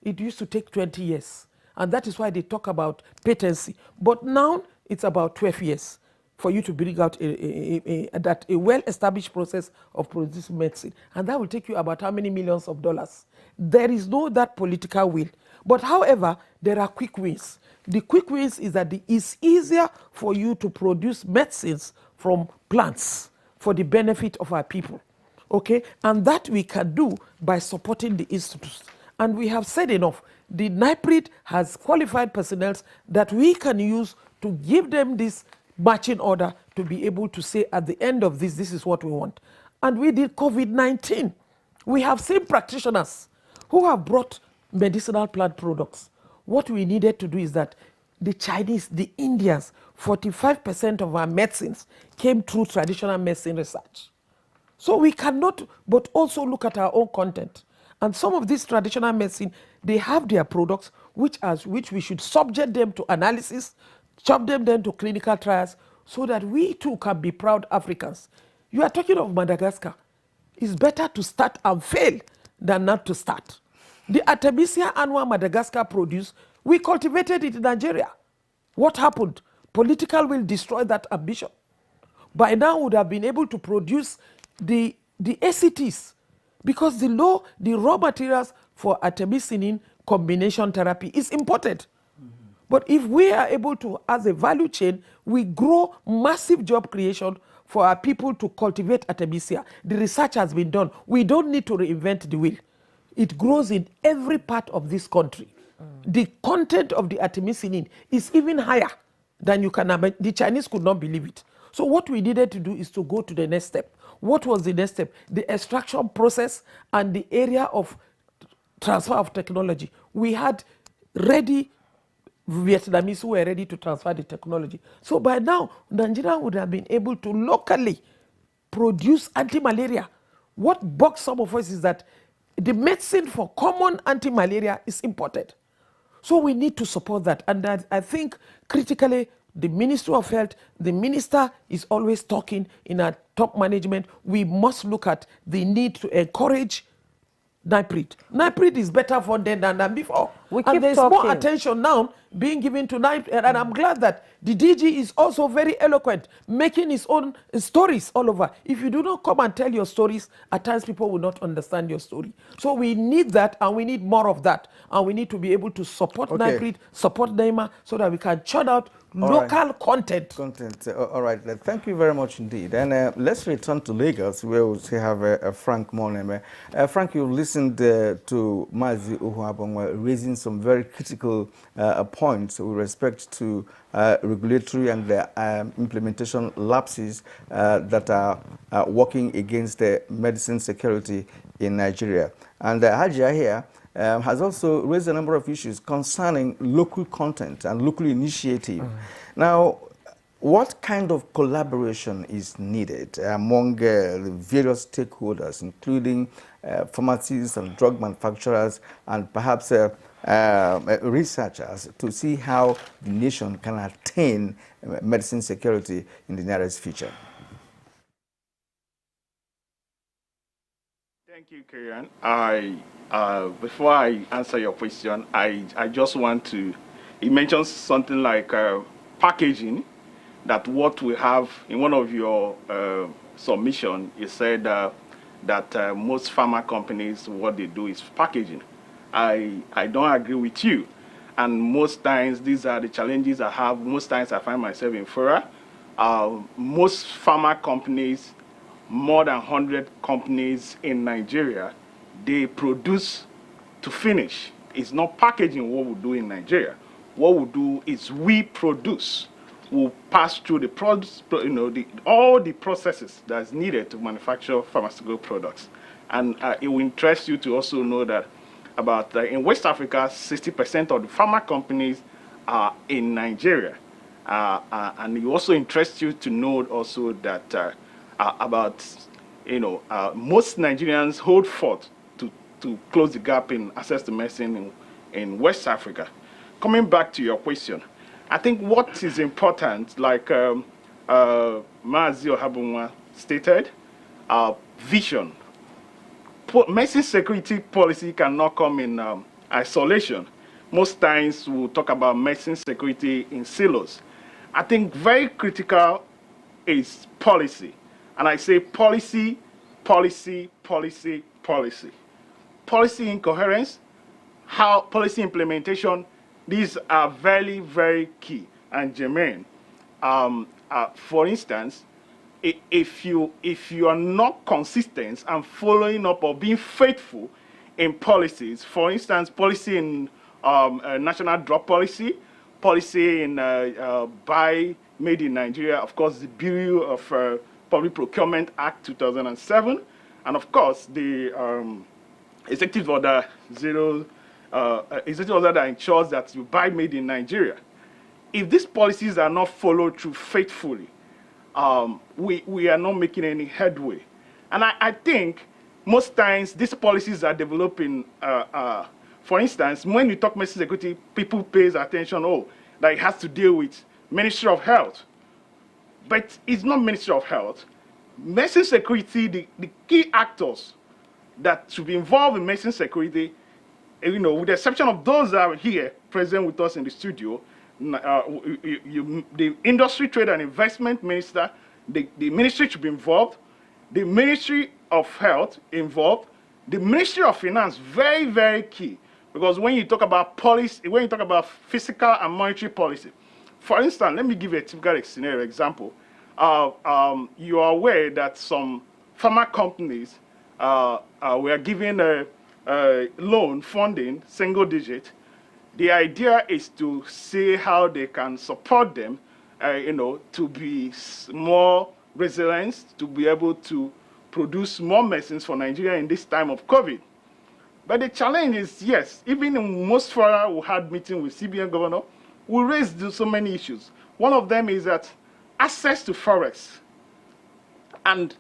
it used to take 20 years. And that is why they talk about patency. But now it's about 12 years for you to bring out a well-established process of producing medicine. And that will take you about how many millions of dollars? There is no that political will. But however, there are quick wins. The quick wins is that it's easier for you to produce medicines from plants for the benefit of our people. Okay? And that we can do by supporting the institutes. And we have said enough. The NIPRID has qualified personnel that we can use to give them this matching order to be able to say at the end of this is what we want. And we did COVID-19. We have seen practitioners who have brought medicinal plant products. What we needed to do is that the Chinese, the Indians, 45% of our medicines came through traditional medicine research. So we cannot, but also look at our own content. And some of these traditional medicine, they have their products, which we should subject them to analysis, subject them to clinical trials, so that we too can be proud Africans. You are talking of Madagascar. It's better to start and fail than not to start. The Artemisia annua Madagascar produce, we cultivated it in Nigeria. What happened? Political will destroy that ambition. By now, we would have been able to produce the ACTs, because the raw materials for artemisinin combination therapy is imported. But if we are able to, as a value chain, we grow massive job creation for our people to cultivate artemisia. The research has been done. We don't need to reinvent the wheel. It grows in every part of this country. The content of the artemisinin is even higher than you can imagine. The Chinese could not believe it. So what we needed to do is to go to the next step. What was the next step? The extraction process and the area of transfer of technology. We had ready Vietnamese who were ready to transfer the technology. So by now, Nigeria would have been able to locally produce anti-malaria. What bugs some of us is that the medicine for common anti-malaria is imported. So we need to support that. And I think critically, the Ministry of Health, the minister is always talking in our top management. We must look at the need to encourage NIPRID. NIPRID is better funded than before. We and keep there's talking. more attention now being given to NIPRID. And I'm glad that the DG is also very eloquent, making his own stories all over. If you do not come and tell your stories, at times people will not understand your story. So we need that, and we need more of that. And we need to be able to support NIPRID, support NEMA, so that we can churn out local content. All right. Thank you very much indeed. And let's return to Lagos, where we still have Frank Moneme. Frank, you listened to Mazi Uhuabongwa raising some very critical points with respect to regulatory and implementation lapses that are working against the medicine security in Nigeria. And Hajia here has also raised a number of issues concerning local content and local initiative. Now, what kind of collaboration is needed among the various stakeholders, including pharmacies and drug manufacturers and perhaps researchers, to see how the nation can attain medicine security in the nearest future? Thank you, Kieran. Before I answer your question, I just want to, you mentioned something like packaging, that what we have in one of your submission, you said that most pharma companies, what they do is packaging. I don't agree with you. And most times, these are the challenges I have. Most times I find myself in Fura. Most pharma companies, more than 100 companies in Nigeria, they produce to finish. It's not packaging what we do in Nigeria. What we do is we produce. We'll pass through the products, all the processes that's needed to manufacture pharmaceutical products. And it will interest you to also know that in West Africa, 60% of the pharma companies are in Nigeria. And it also interests you to know also that most Nigerians hold forth to close the gap in access to medicine in West Africa. Coming back to your question, I think what is important, like Mazi Ohabunwa stated, vision. Medicine security policy cannot come in isolation. Most times we'll talk about medicine security in silos. I think very critical is policy. And I say policy, policy, policy, policy. Policy incoherence, policy implementation, these are very, very key and germane. For instance, if you are not consistent and following up or being faithful in policies, for instance, policy in national drug policy, policy in buy made in Nigeria, of course, the Bureau of Public Procurement Act 2007, and of course the executive order executive order that ensures that you buy made in Nigeria. If these policies are not followed through faithfully, we are not making any headway. And I think most times these policies are developing, for instance, when you talk medicine security, people pay attention, that it has to deal with Ministry of Health. But it's not Ministry of Health. Medicine security, the key actors that should be involved in medicine security, with the exception of those that are here present with us in the studio, the Industry, Trade and Investment Minister, the ministry should be involved, the Ministry of Health involved, the Ministry of Finance, very, very key. Because when you talk about policy, when you talk about fiscal and monetary policy, for instance, let me give you a typical scenario example. You are aware that some pharma companies were given a loan funding, single digit. The idea is to see how they can support them, to be more resilient, to be able to produce more medicines for Nigeria in this time of COVID. But the challenge is, yes, even in most fora we had meeting with CBN governor, we raised so many issues. One of them is that access to forex. And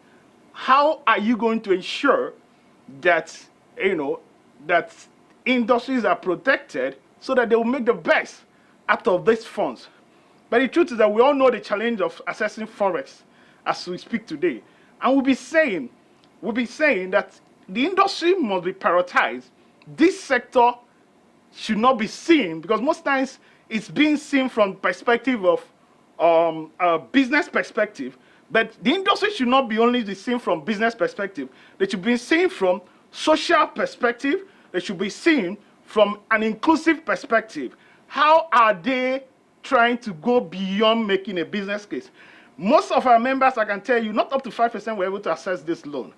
how are you going to ensure that, that industries are protected so that they will make the best out of these funds? But the truth is that we all know the challenge of accessing forex as we speak today. And we'll be saying that the industry must be prioritized. This sector should not be seen, because most times it's being seen from perspective of a business perspective, but the industry should not be only seen from business perspective. They should be seen from social perspective. They should be seen from an inclusive perspective. How are they trying to go beyond making a business case? Most of our members, I can tell you, not up to 5% were able to access this loan.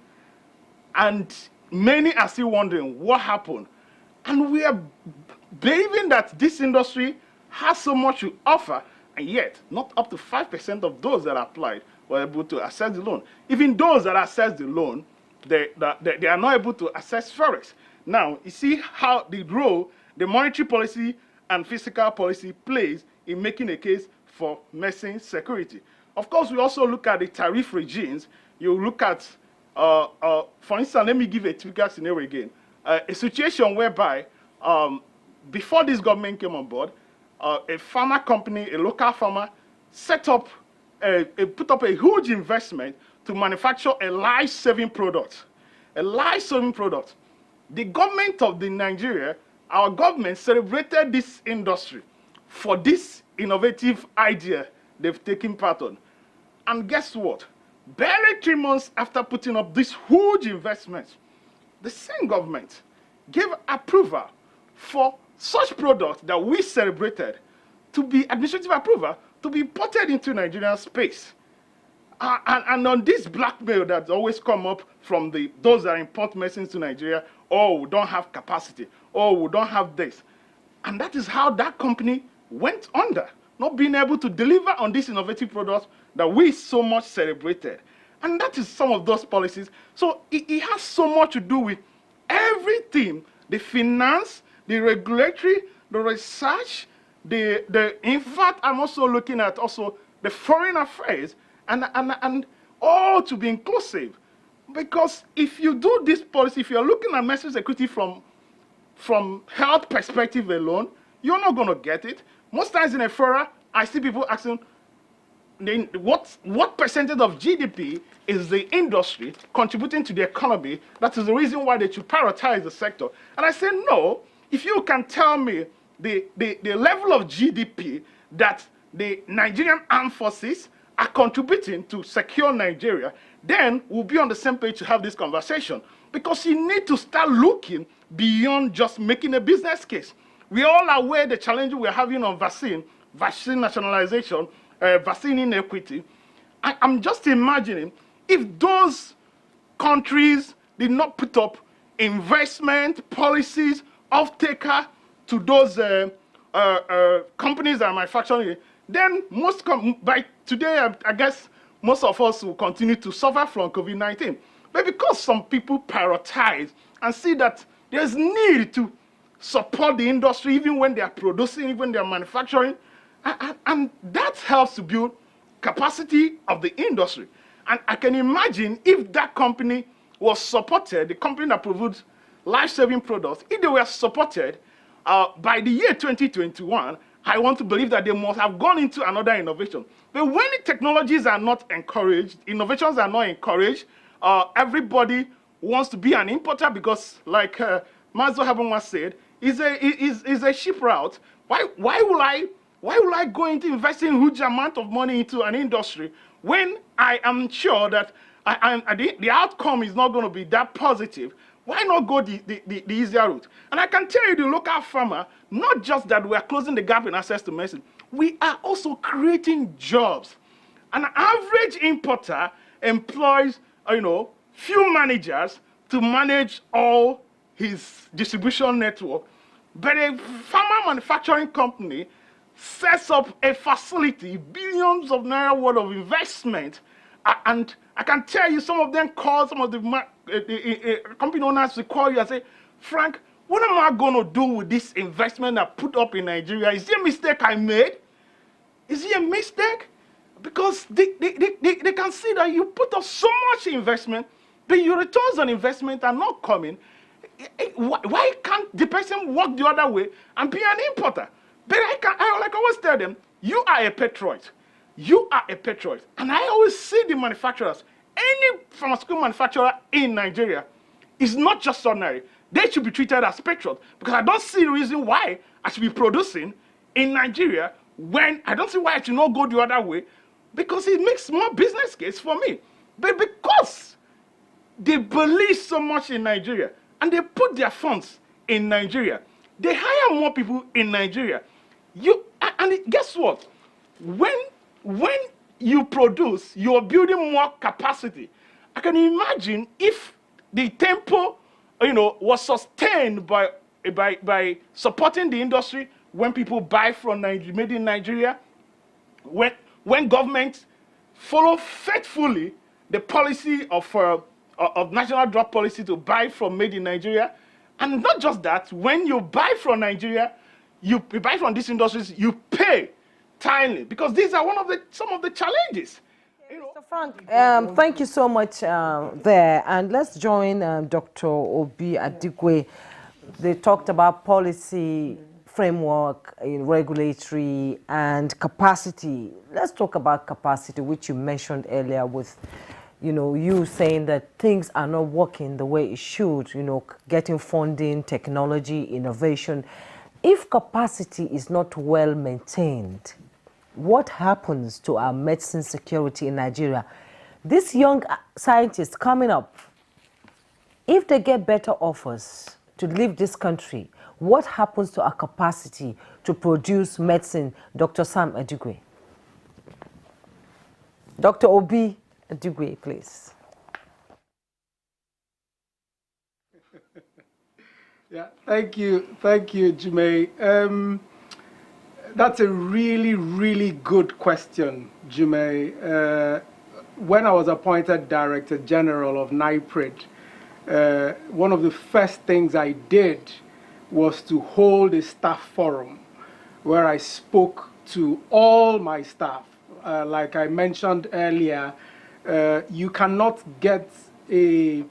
And many are still wondering what happened. And we are believing that this industry has so much to offer, and yet not up to 5% of those that applied were able to access the loan. Even those that access the loan, they are not able to access forex. Now, you see how the role the monetary policy and fiscal policy plays in making a case for medicine security. Of course, we also look at the tariff regimes. You look at, for instance, let me give a typical scenario again. A situation whereby before this government came on board, a pharma company, a local farmer, put up a huge investment to manufacture a life-saving product. A life-saving product. The government of Nigeria, our government, celebrated this industry for this innovative idea they've taken part on. And guess what? Barely 3 months after putting up this huge investment, the same government gave approval for such products that we celebrated to be administrative approval to be imported into Nigerian space. And on this blackmail that's always come up from those that import medicines to Nigeria, oh, we don't have capacity, oh, we don't have this. And that is how that company went under, not being able to deliver on these innovative products that we so much celebrated. And that is some of those policies. So it has so much to do with everything, the finance, the regulatory, the research, in fact, I'm also looking at also the foreign affairs and all to be inclusive. Because if you do this policy, if you're looking at medicine security from health perspective alone, you're not going to get it. Most times in a fora, I see people asking, what percentage of GDP is the industry contributing to the economy? That is the reason why they should prioritize the sector. And I say, no, if you can tell me the level of GDP that the Nigerian armed forces are contributing to secure Nigeria, then we'll be on the same page to have this conversation. Because you need to start looking beyond just making a business case. We all are aware the challenge we're having on vaccine nationalization, vaccine inequity. I'm just imagining if those countries did not put up investment policies, off-taker to those companies that are manufacturing, then by today, I guess most of us will continue to suffer from COVID-19. But because some people prioritize and see that there's need to support the industry even when they are producing, even they are manufacturing, and that helps to build capacity of the industry. And I can imagine if that company was supported, the company that provides life-saving products, if they were supported by the year 2021, I want to believe that they must have gone into another innovation. But when the technologies are not encouraged, innovations are not encouraged, everybody wants to be an importer because, like Mazo Habonwa said, is a cheap route. Why will I go into investing huge amount of money into an industry when I am sure that the outcome is not going to be that positive? Why not go the easier route? And I can tell you, the local farmer, not just that we are closing the gap in access to medicine, we are also creating jobs. An average importer employs, few managers to manage all his distribution network. But a pharma manufacturing company sets up a facility, billions of naira worth of investment, and I can tell you, some of them call, some of the company owners will call you and say, Frank, what am I going to do with this investment I put up in Nigeria? Is it a mistake I made? Is it a mistake? Because they can see that you put up so much investment, but your returns on investment are not coming. Why can't the person walk the other way and be an importer? But I always tell them, you are a patriot. You are a patriot. And I always see the manufacturers, any pharmaceutical manufacturer in Nigeria, is not just ordinary. They should be treated as patriots, because I don't see the reason why I should be producing in Nigeria when I don't see why I should not go the other way, because it makes more business case for me. But because they believe so much in Nigeria and they put their funds in Nigeria, they hire more people in Nigeria. Guess what? When you produce, you're building more capacity. I can imagine if the tempo, was sustained by supporting the industry when people buy from made in Nigeria, when government follow faithfully the policy of national drug policy to buy from made in Nigeria, and not just that, when you buy from Nigeria, you buy from these industries, you pay timely, because these are some of the challenges. Mr. Frank, thank you so much there. And let's join Dr. Obi Adigwe. They talked about policy, framework, regulatory, and capacity. Let's talk about capacity, which you mentioned earlier with, you saying that things are not working the way it should, getting funding, technology, innovation. If capacity is not well maintained, what happens to our medicine security in Nigeria? These young scientists coming up, if they get better offers to leave this country, what happens to our capacity to produce medicine? Dr. Sam Adigwe. Dr. Obi Adigwe, please. Yeah, thank you, Jume. That's a really, really good question, Jume. When I was appointed Director General of NIPRID, one of the first things I did was to hold a staff forum where I spoke to all my staff. Like I mentioned earlier, you cannot get a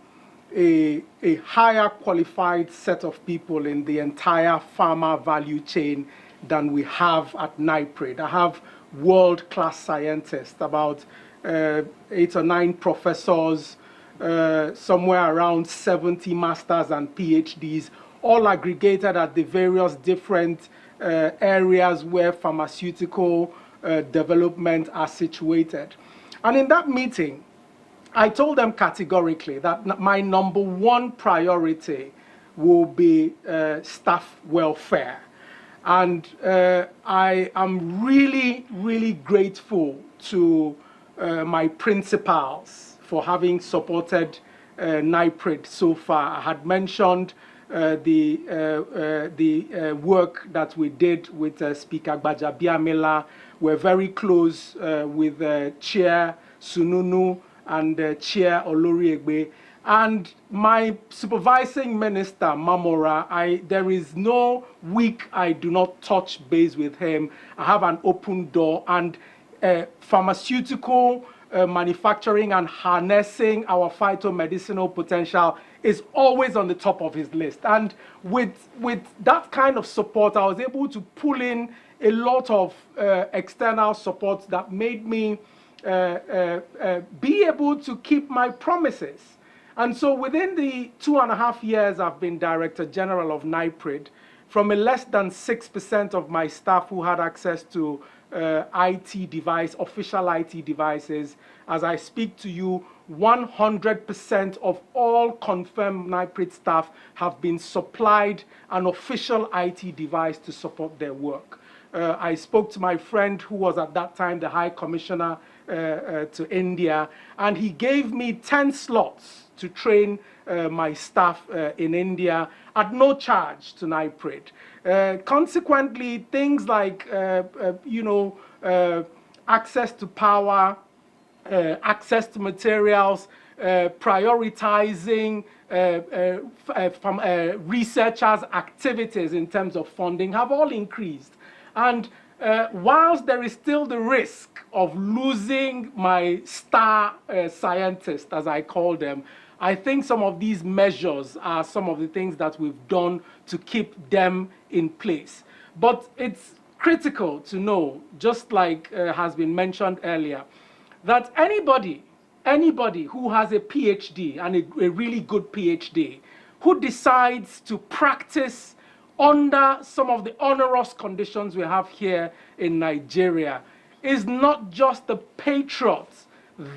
higher qualified set of people in the entire pharma value chain than we have at NIPRID. I have world-class scientists, about 8 or 9 professors, somewhere around 70 masters and PhDs, all aggregated at the various different areas where pharmaceutical development are situated. And in that meeting, I told them categorically that my number one priority will be staff welfare. And I am really, really grateful to my principals for having supported NIPRID so far. I had mentioned the work that we did with Speaker Gbajabiamila. We're very close with Chair Sununu and Chair Oloriegbe. And my supervising minister, Mamora, there is no week I do not touch base with him. I have an open door, and pharmaceutical manufacturing and harnessing our phytomedicinal potential is always on the top of his list. And with that kind of support, I was able to pull in a lot of external support that made me be able to keep my promises. And so within the 2.5 years I've been Director General of NIPRID, from a less than 6% of my staff who had access to official IT devices, as I speak to you, 100% of all confirmed NIPRID staff have been supplied an official IT device to support their work. I spoke to my friend who was at that time the High Commissioner to India, and he gave me 10 slots to train my staff in India at no charge to NIPRID. Consequently, things like access to power, access to materials, prioritizing from researchers' activities in terms of funding have all increased. And whilst there is still the risk of losing my star scientists, as I call them, I think some of these measures are some of the things that we've done to keep them in place. But it's critical to know, just like has been mentioned earlier, that anybody anybody who has a PhD and a really good PhD, who decides to practice under some of the onerous conditions we have here in Nigeria, is not just a patriot.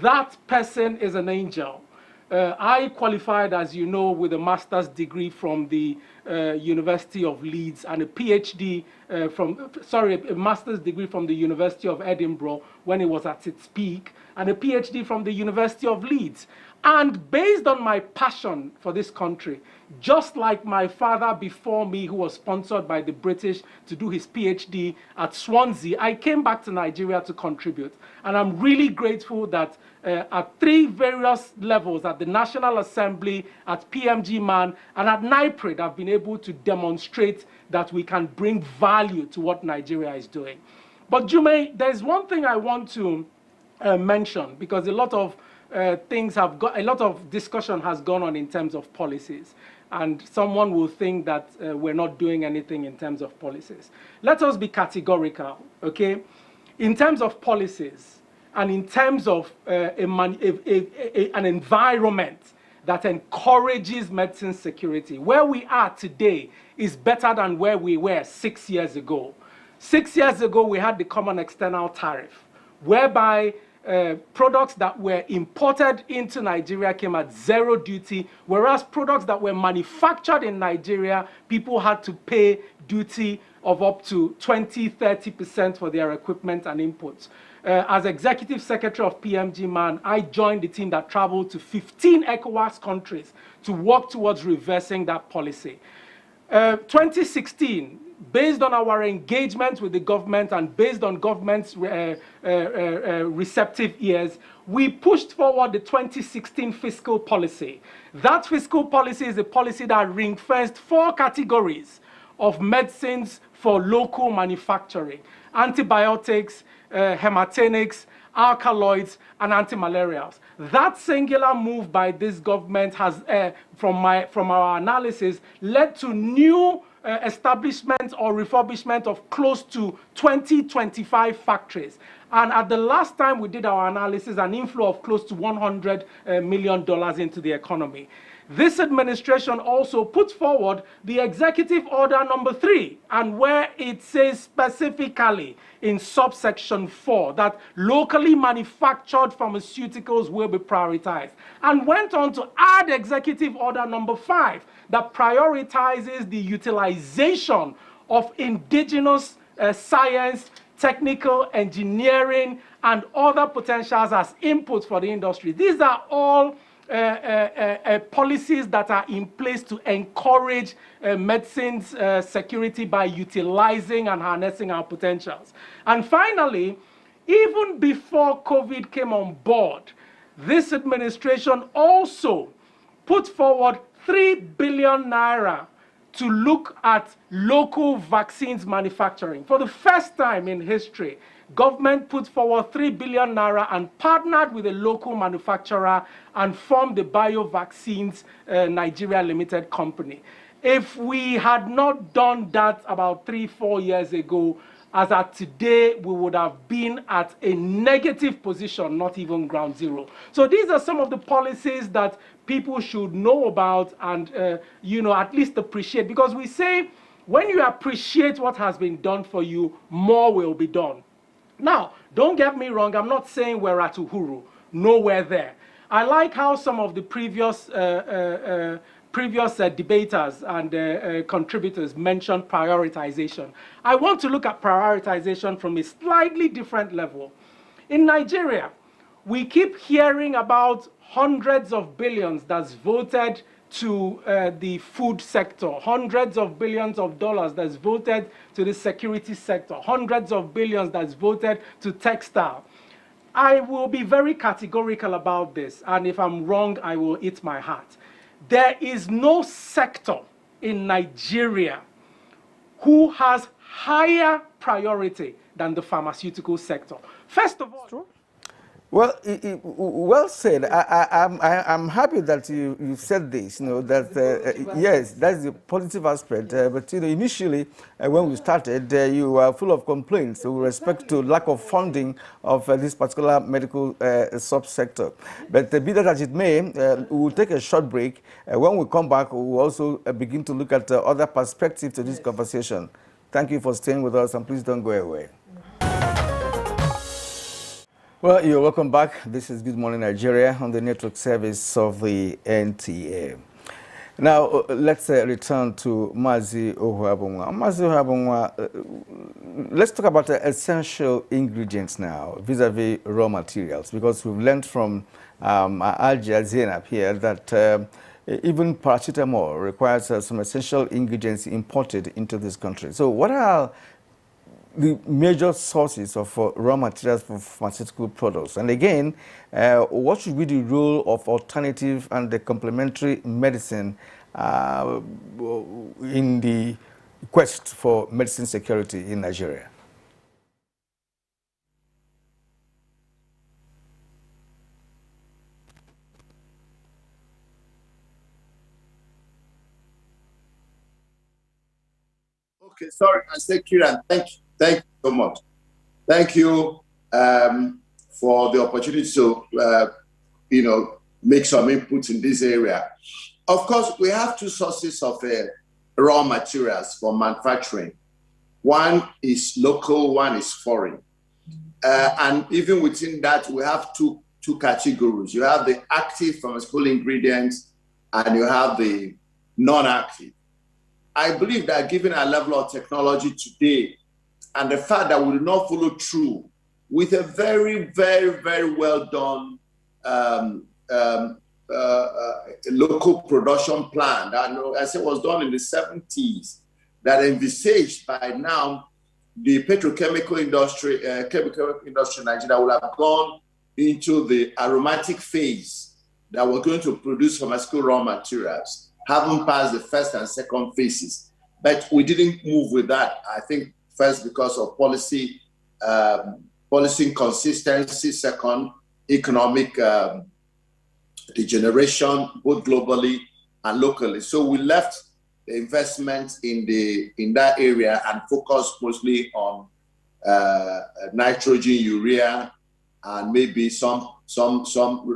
That person is an angel. I qualified, as you know, with a master's degree from the University of Leeds and a PhD a master's degree from the University of Edinburgh when it was at its peak, and a PhD from the University of Leeds. And based on my passion for this country, just like my father before me, who was sponsored by the British to do his PhD at Swansea, I came back to Nigeria to contribute. And I'm really grateful that at 3 various levels, at the National Assembly, at PMG Man, and at NIPRID, I've been able to demonstrate that we can bring value to what Nigeria is doing. But Jume, there's one thing I want to mention, because a lot of a lot of discussion has gone on in terms of policies. And someone will think that we're not doing anything in terms of policies. Let us be categorical, okay? In terms of policies, and in terms of an environment that encourages medicine security, where we are today is better than where we were 6 years ago. 6 years ago, we had the common external tariff, whereby products that were imported into Nigeria came at 0 duty, whereas products that were manufactured in Nigeria, people had to pay duty of up to 20–30% for their equipment and inputs. As Executive Secretary of PMG Man, I joined the team that traveled to 15 ECOWAS countries to work towards reversing that policy. 2016, based on our engagement with the government and based on government's receptive ears, we pushed forward the 2016 fiscal policy. That fiscal policy is a policy that ring-fenced 4 categories of medicines for local manufacturing: antibiotics, hematinics, alkaloids, and antimalarials. That singular move by this government has, from our analysis, led to new establishment or refurbishment of close to 20–25 factories. And at the last time we did our analysis, an inflow of close to $100 million into the economy. This administration also put forward the Executive Order number 3, and where it says specifically in subsection 4 that locally manufactured pharmaceuticals will be prioritized, and went on to add Executive Order number 5 that prioritizes the utilization of indigenous science, technical engineering, and other potentials as inputs for the industry. These are all policies that are in place to encourage medicine's security by utilizing and harnessing our potentials. And finally, even before COVID came on board, this administration also put forward 3 billion naira to look at local vaccines manufacturing. For the first time in history, government put forward 3 billion naira and partnered with a local manufacturer and formed the BioVaccines Nigeria Limited company. If we had not done that about 3–4 years ago, as at today, we would have been at a negative position, not even ground zero. So these are some of the policies that people should know about and at least appreciate, because we say when you appreciate what has been done for you, more will be done. Now, don't get me wrong, I'm not saying we're at Uhuru, nowhere there. I like how some of the previous debaters and contributors mentioned prioritization. I want to look at prioritization from a slightly different level. In Nigeria, we keep hearing about hundreds of billions that's voted to the food sector, hundreds of billions of dollars that's voted to the security sector, hundreds of billions that's voted to textile. I will be very categorical about this, and if I'm wrong, I will eat my heart. There is no sector in Nigeria who has higher priority than the pharmaceutical sector. First of all, Well, well said. I'm happy that you said this. You know that yes, that's the positive aspect. But you know, initially when we started, you were full of complaints with respect to lack of funding of this particular medical subsector. But be that as it may, we will take a short break. When we come back, we will also begin to look at other perspectives to this conversation. Thank you for staying with us, and please don't go away. Well, you're welcome back. This is Good Morning Nigeria on the network service of the NTA. Now, let's return to Mazi Ohuabunwa. Mazi Ohuabunwa, let's talk about the essential ingredients now vis-a-vis raw materials, because we've learned from Algia Zainab here that even paracetamol requires some essential ingredients imported into this country. So what are the major sources of raw materials for pharmaceutical products? And again, what should be the role of alternative and the complementary medicine in the quest for medicine security in Nigeria? Okay, sorry, I said Kiran, thank you so much. Thank you for the opportunity to, make some input in this area. Of course, we have two sources of raw materials for manufacturing. One is local, one is foreign. And even within that, we have two categories. You have the active pharmaceutical ingredients and you have the non-active. I believe that given our level of technology today and the fact that we do not follow through with a very, very, very well done local production plan that I said was done in the 70s, that envisaged by now the petrochemical industry, chemical industry in Nigeria would have gone into the aromatic phase that we're going to produce pharmaceutical raw materials, haven't passed the first and second phases. But we didn't move with that. I think first because of policy inconsistency, second, economic degeneration, both globally and locally. So we left the investment in that area and focused mostly on nitrogen, urea, and maybe some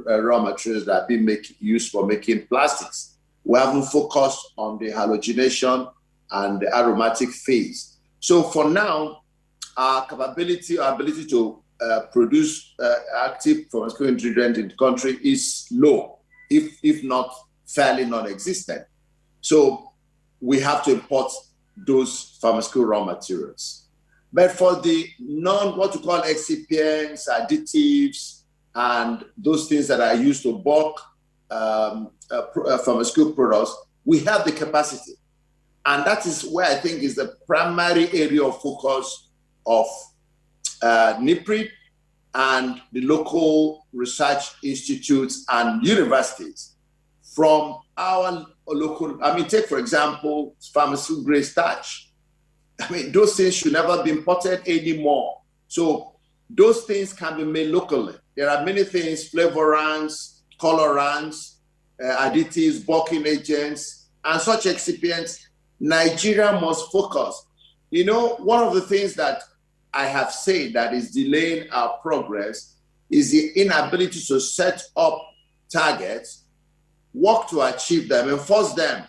raw materials that have been used for making plastics. We haven't focused on the halogenation and the aromatic phase. So for now, our ability to produce active pharmaceutical ingredient in the country is low, if not fairly non-existent. So we have to import those pharmaceutical raw materials. But for the what you call excipients, additives, and those things that are used to bulk pharmaceutical products, we have the capacity. And that is where I think is the primary area of focus of NIPRID and the local research institutes and universities. From our local, take for example, pharmaceutical grade starch. Those things should never be imported anymore. So those things can be made locally. There are many things, flavorants, colorants, additives, bulking agents, and such excipients. Nigeria must focus. One of the things that I have said that is delaying our progress is the inability to set up targets, work to achieve them, enforce them.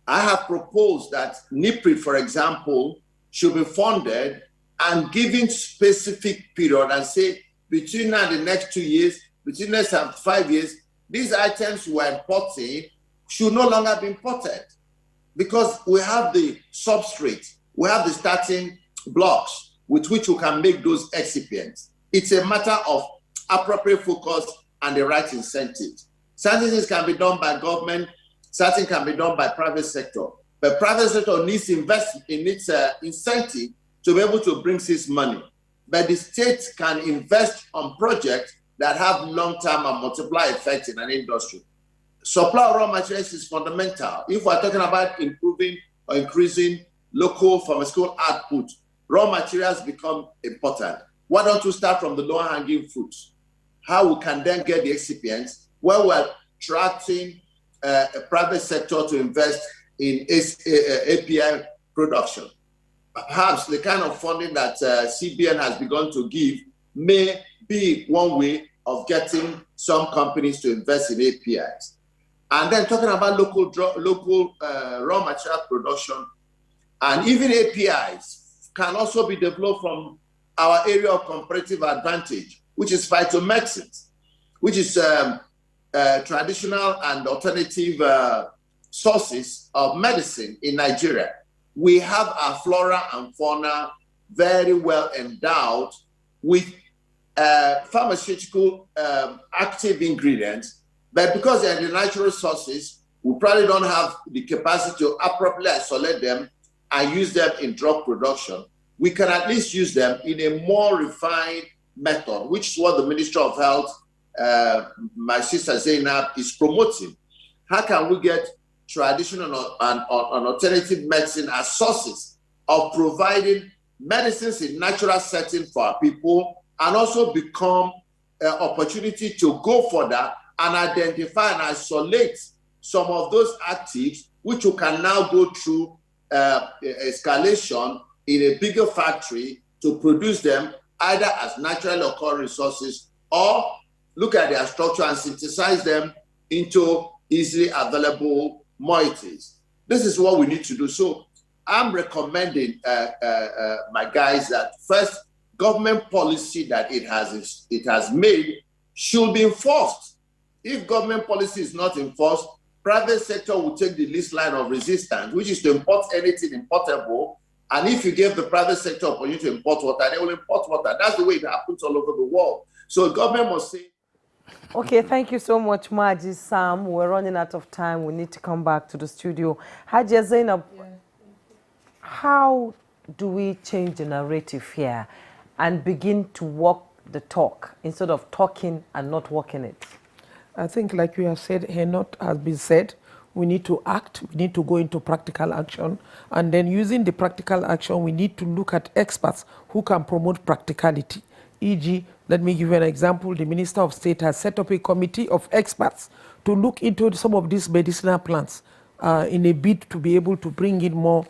I have proposed that NIPRID, for example, should be funded and given specific period and say between now and the next 2 years, between next 5 years, these items we're importing should no longer be imported because we have the substrate, we have the starting blocks with which we can make those excipients. It's a matter of appropriate focus and the right incentives. Certain things can be done by government, certain can be done by private sector. But private sector needs invest in its incentive to be able to bring this money. But the state can invest on projects that have long-term and multiply effect in an industry. Supply of raw materials is fundamental. If we're talking about improving or increasing local pharmaceutical output, raw materials become important. why don't we start from the lower-hanging fruits? How we can then get the excipients where we're attracting a private sector to invest in API production. Perhaps the kind of funding that CBN has begun to give may be one way of getting some companies to invest in APIs. And then talking about local raw material production, and even APIs can also be developed from our area of comparative advantage, which is phytomedicines, which is traditional and alternative sources of medicine in Nigeria. We have our flora and fauna very well endowed with pharmaceutical active ingredients, but because they're the natural sources, we probably don't have the capacity to appropriately isolate them and use them in drug production. We can at least use them in a more refined method, which is what the Ministry of Health, my sister Zainab, is promoting. How can we get traditional and alternative medicine as sources of providing medicines in natural setting for our people, and also become an opportunity to go further and identify and isolate some of those actives which you can now go through escalation in a bigger factory to produce them either as naturally occurring resources or look at their structure and synthesize them into easily available moieties. This is what we need to do. So I'm recommending my guys that first, government policy that it has made should be enforced. If government policy is not enforced, private sector will take the least line of resistance, which is to import anything importable. And if you give the private sector opportunity to import water, they will import water. That's the way it happens all over the world. So government must say. Okay, thank you so much, Maji, Sam. We're running out of time. We need to come back to the studio. Hajia Zainab, how do we change the narrative here and begin to walk the talk instead of talking and not walking it? I think, like you have said, not has been said, we need to act, we need to go into practical action. And then using the practical action, we need to look at experts who can promote practicality. E.g., let me give you an example. The Minister of State has set up a committee of experts to look into some of these medicinal plants in a bid to be able to bring in more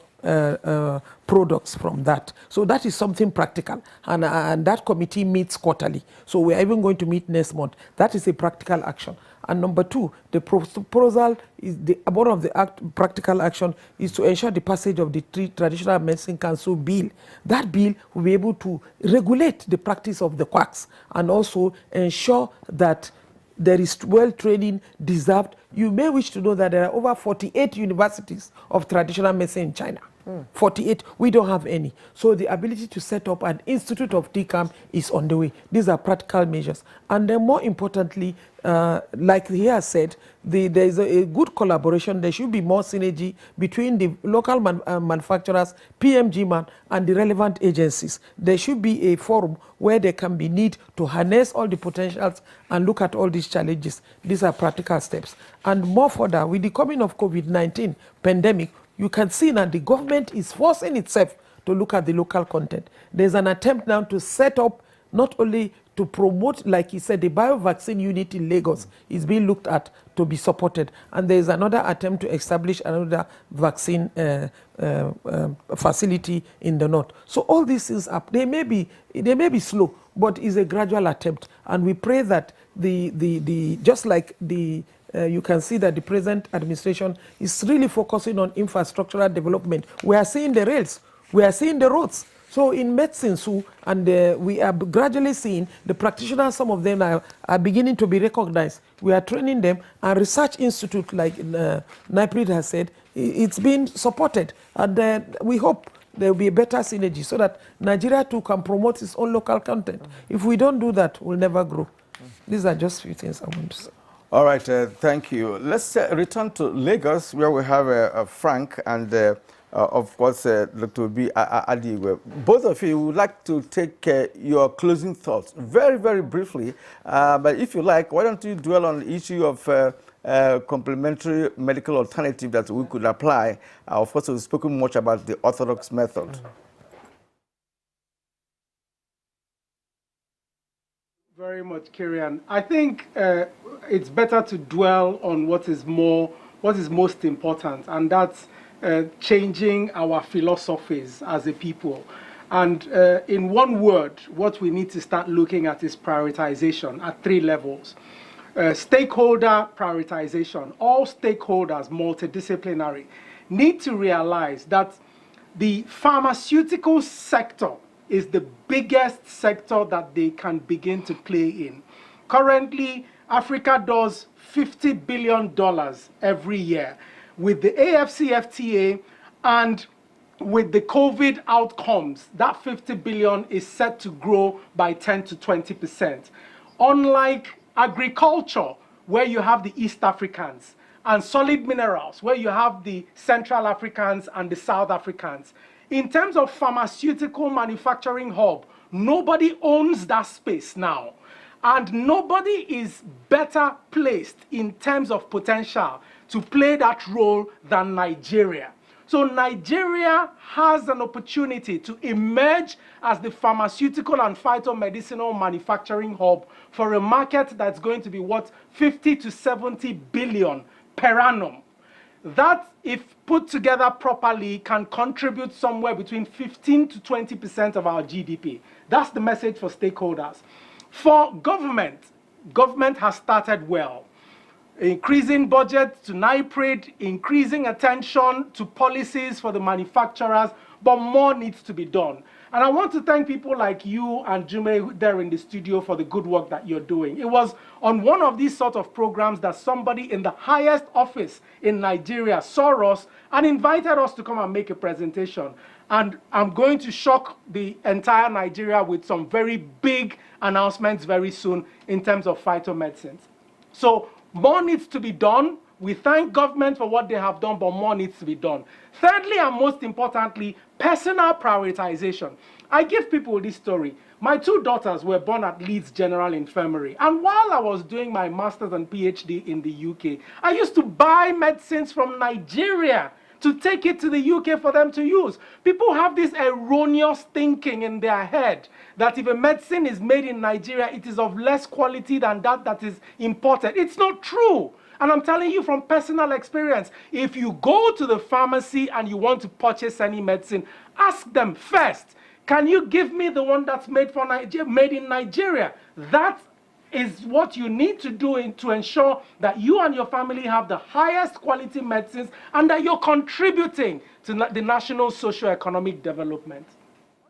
products from that. So that is something practical, and that committee meets quarterly. So we are even going to meet next month. That is a practical action. And number two, the proposal is one of the practical action is to ensure the passage of the Traditional Medicine Council bill. That bill will be able to regulate the practice of the quacks and also ensure that there is well training deserved. You may wish to know that there are over 48 universities of traditional medicine in China. 48, we don't have any. So the ability to set up an institute of TCAM is on the way. These are practical measures. And then more importantly, like he has said, there is a good collaboration. There should be more synergy between the local manufacturers, PMG-MAN, and the relevant agencies. There should be a forum where there can be need to harness all the potentials and look at all these challenges. These are practical steps. And more further, with the coming of COVID-19 pandemic, you can see that the government is forcing itself to look at the local content. There's an attempt now to set up not only to promote, like he said, the bio-vaccine unit in Lagos is being looked at to be supported. And there's another attempt to establish another vaccine facility in the north. So all these things, they may be slow, but it's a gradual attempt. And we pray that just like you can see that the present administration is really focusing on infrastructural development. We are seeing the rails, we are seeing the roads. So in medicine, we are gradually seeing the practitioners, some of them are beginning to be recognized. We are training them, and research institute like NIPRID has said, it's been supported. And we hope there will be a better synergy so that Nigeria too can promote its own local content. If we don't do that, we'll never grow. These are just a few things I want to say. All right, thank you. Let's return to Lagos, where we have Frank and, of course, Dr. B. Adigwe. Both of you would like to take your closing thoughts very, very briefly. But if you like, why don't you dwell on the issue of complementary medical alternative that we could apply? Of course, we've spoken much about the orthodox method. very much, Kirian. I think it's better to dwell on what is most important, and that's changing our philosophies as a people. And in one word, what we need to start looking at is prioritization at 3 levels. Stakeholder prioritization. All stakeholders, multidisciplinary, need to realize that the pharmaceutical sector is the biggest sector that they can begin to play in. Currently, Africa does $50 billion every year. With the AFCFTA and with the COVID outcomes, that 50 billion is set to grow by 10 to 20%. Unlike agriculture, where you have the East Africans, and solid minerals, where you have the Central Africans and the South Africans. In terms of pharmaceutical manufacturing hub, nobody owns that space now. And nobody is better placed in terms of potential to play that role than Nigeria. So Nigeria has an opportunity to emerge as the pharmaceutical and phytomedicinal manufacturing hub for a market that's going to be worth 50 to 70 billion per annum. That, if put together properly, can contribute somewhere between 15 to 20% of our GDP. That's the message for stakeholders. For government, government has started well. Increasing budget to NIPRID, increasing attention to policies for the manufacturers, but more needs to be done. And I want to thank people like you and Jume there in the studio for the good work that you're doing. It was on one of these sort of programs that somebody in the highest office in Nigeria saw us and invited us to come and make a presentation. And I'm going to shock the entire Nigeria with some very big announcements very soon in terms of phytomedicines. So more needs to be done. We thank government for what they have done, but more needs to be done. Thirdly, and most importantly, personal prioritization. I give people this story. My 2 daughters were born at Leeds General Infirmary. And while I was doing my master's and PhD in the UK, I used to buy medicines from Nigeria to take it to the UK for them to use. People have this erroneous thinking in their head that if a medicine is made in Nigeria, it is of less quality than that is imported. It's not true. And I'm telling you from personal experience, if you go to the pharmacy and you want to purchase any medicine, ask them first, can you give me the one that's made in Nigeria? That is what you need to do to ensure that you and your family have the highest quality medicines and that you're contributing to the national socio-economic development.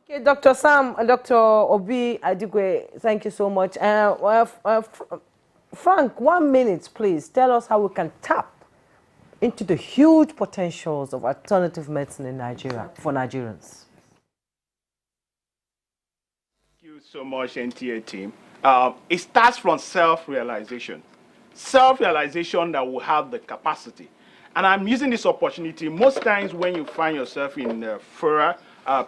Okay, Dr. Sam, Dr. Obi Adigwe, thank you so much. Frank, 1 minute, please. Tell us how we can tap into the huge potentials of alternative medicine in Nigeria for Nigerians. Thank you so much, NTA team. It starts from self-realization. Self-realization that we have the capacity. And I'm using this opportunity. Most times when you find yourself in fora,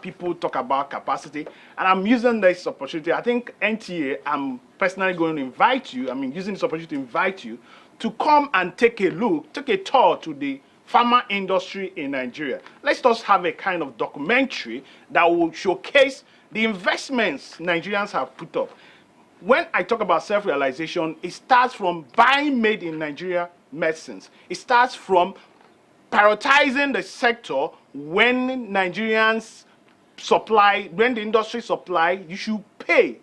people talk about capacity. And I'm using this opportunity. I think NTA, I'm personally going to invite you, using this opportunity to invite you to come and take a look, take a tour to the pharma industry in Nigeria. Let's just have a kind of documentary that will showcase the investments Nigerians have put up. When I talk about self-realization, it starts from buying made in Nigeria medicines. It starts from prioritizing the sector when Nigerians supply, when the industry supply, you should pay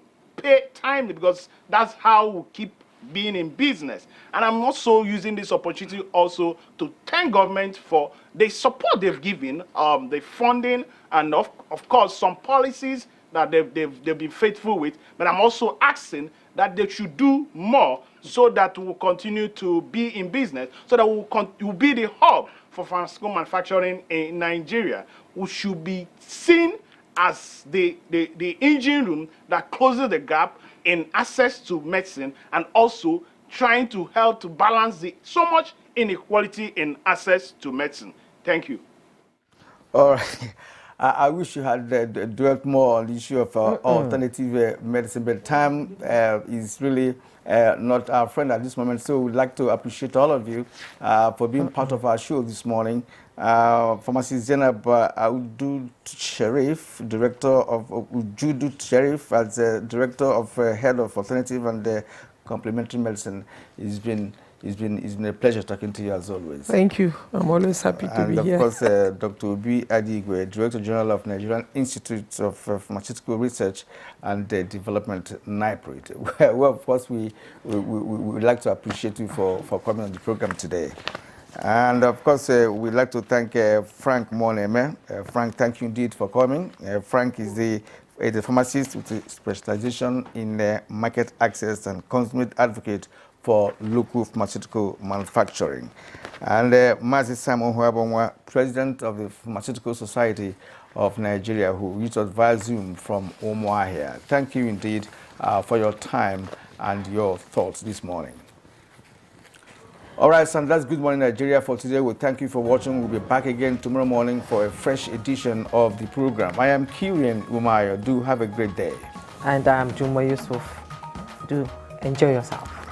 timely because that's how we keep being in business. And I'm also using this opportunity also to thank government for the support they've given, the funding, and of course some policies that they've been faithful with, but I'm also asking that they should do more so that we'll continue to be in business, so that we'll be the hub for pharmaceutical manufacturing in Nigeria. We should be seen as the engine room that closes the gap in access to medicine and also trying to help to balance so much inequality in access to medicine. Thank you. All right. I wish you had dwelt more on the issue of alternative medicine, but time is really not our friend at this moment. So we'd like to appreciate all of you for being part of our show this morning. Pharmacist Zainab Ujudu Sharif, Director of Ujudu Sharif, as Director of Head of Alternative and Complementary Medicine. It's been a pleasure talking to you as always. Thank you. I'm always happy to be here. And of course, Dr. Obi Adigwe, Director General of Nigerian Institute of Pharmaceutical Research and Development, NIPRIT. Well, of course, we would like to appreciate you for coming on the program today. And of course, we'd like to thank Frank Moneme. Frank, thank you indeed for coming. Frank is a pharmacist with a specialization in market access and consumer advocate for local pharmaceutical manufacturing. And Mazi Simon Huabonwa, President of the Pharmaceutical Society of Nigeria, who reached us via Zoom from Umuahia. Thank you indeed for your time and your thoughts this morning. All right, son, that's Good Morning Nigeria for today. We thank you for watching. We'll be back again tomorrow morning for a fresh edition of the program. I am Kirian Umayo. Do have a great day. And I'm Juma Yusuf. Do enjoy yourself.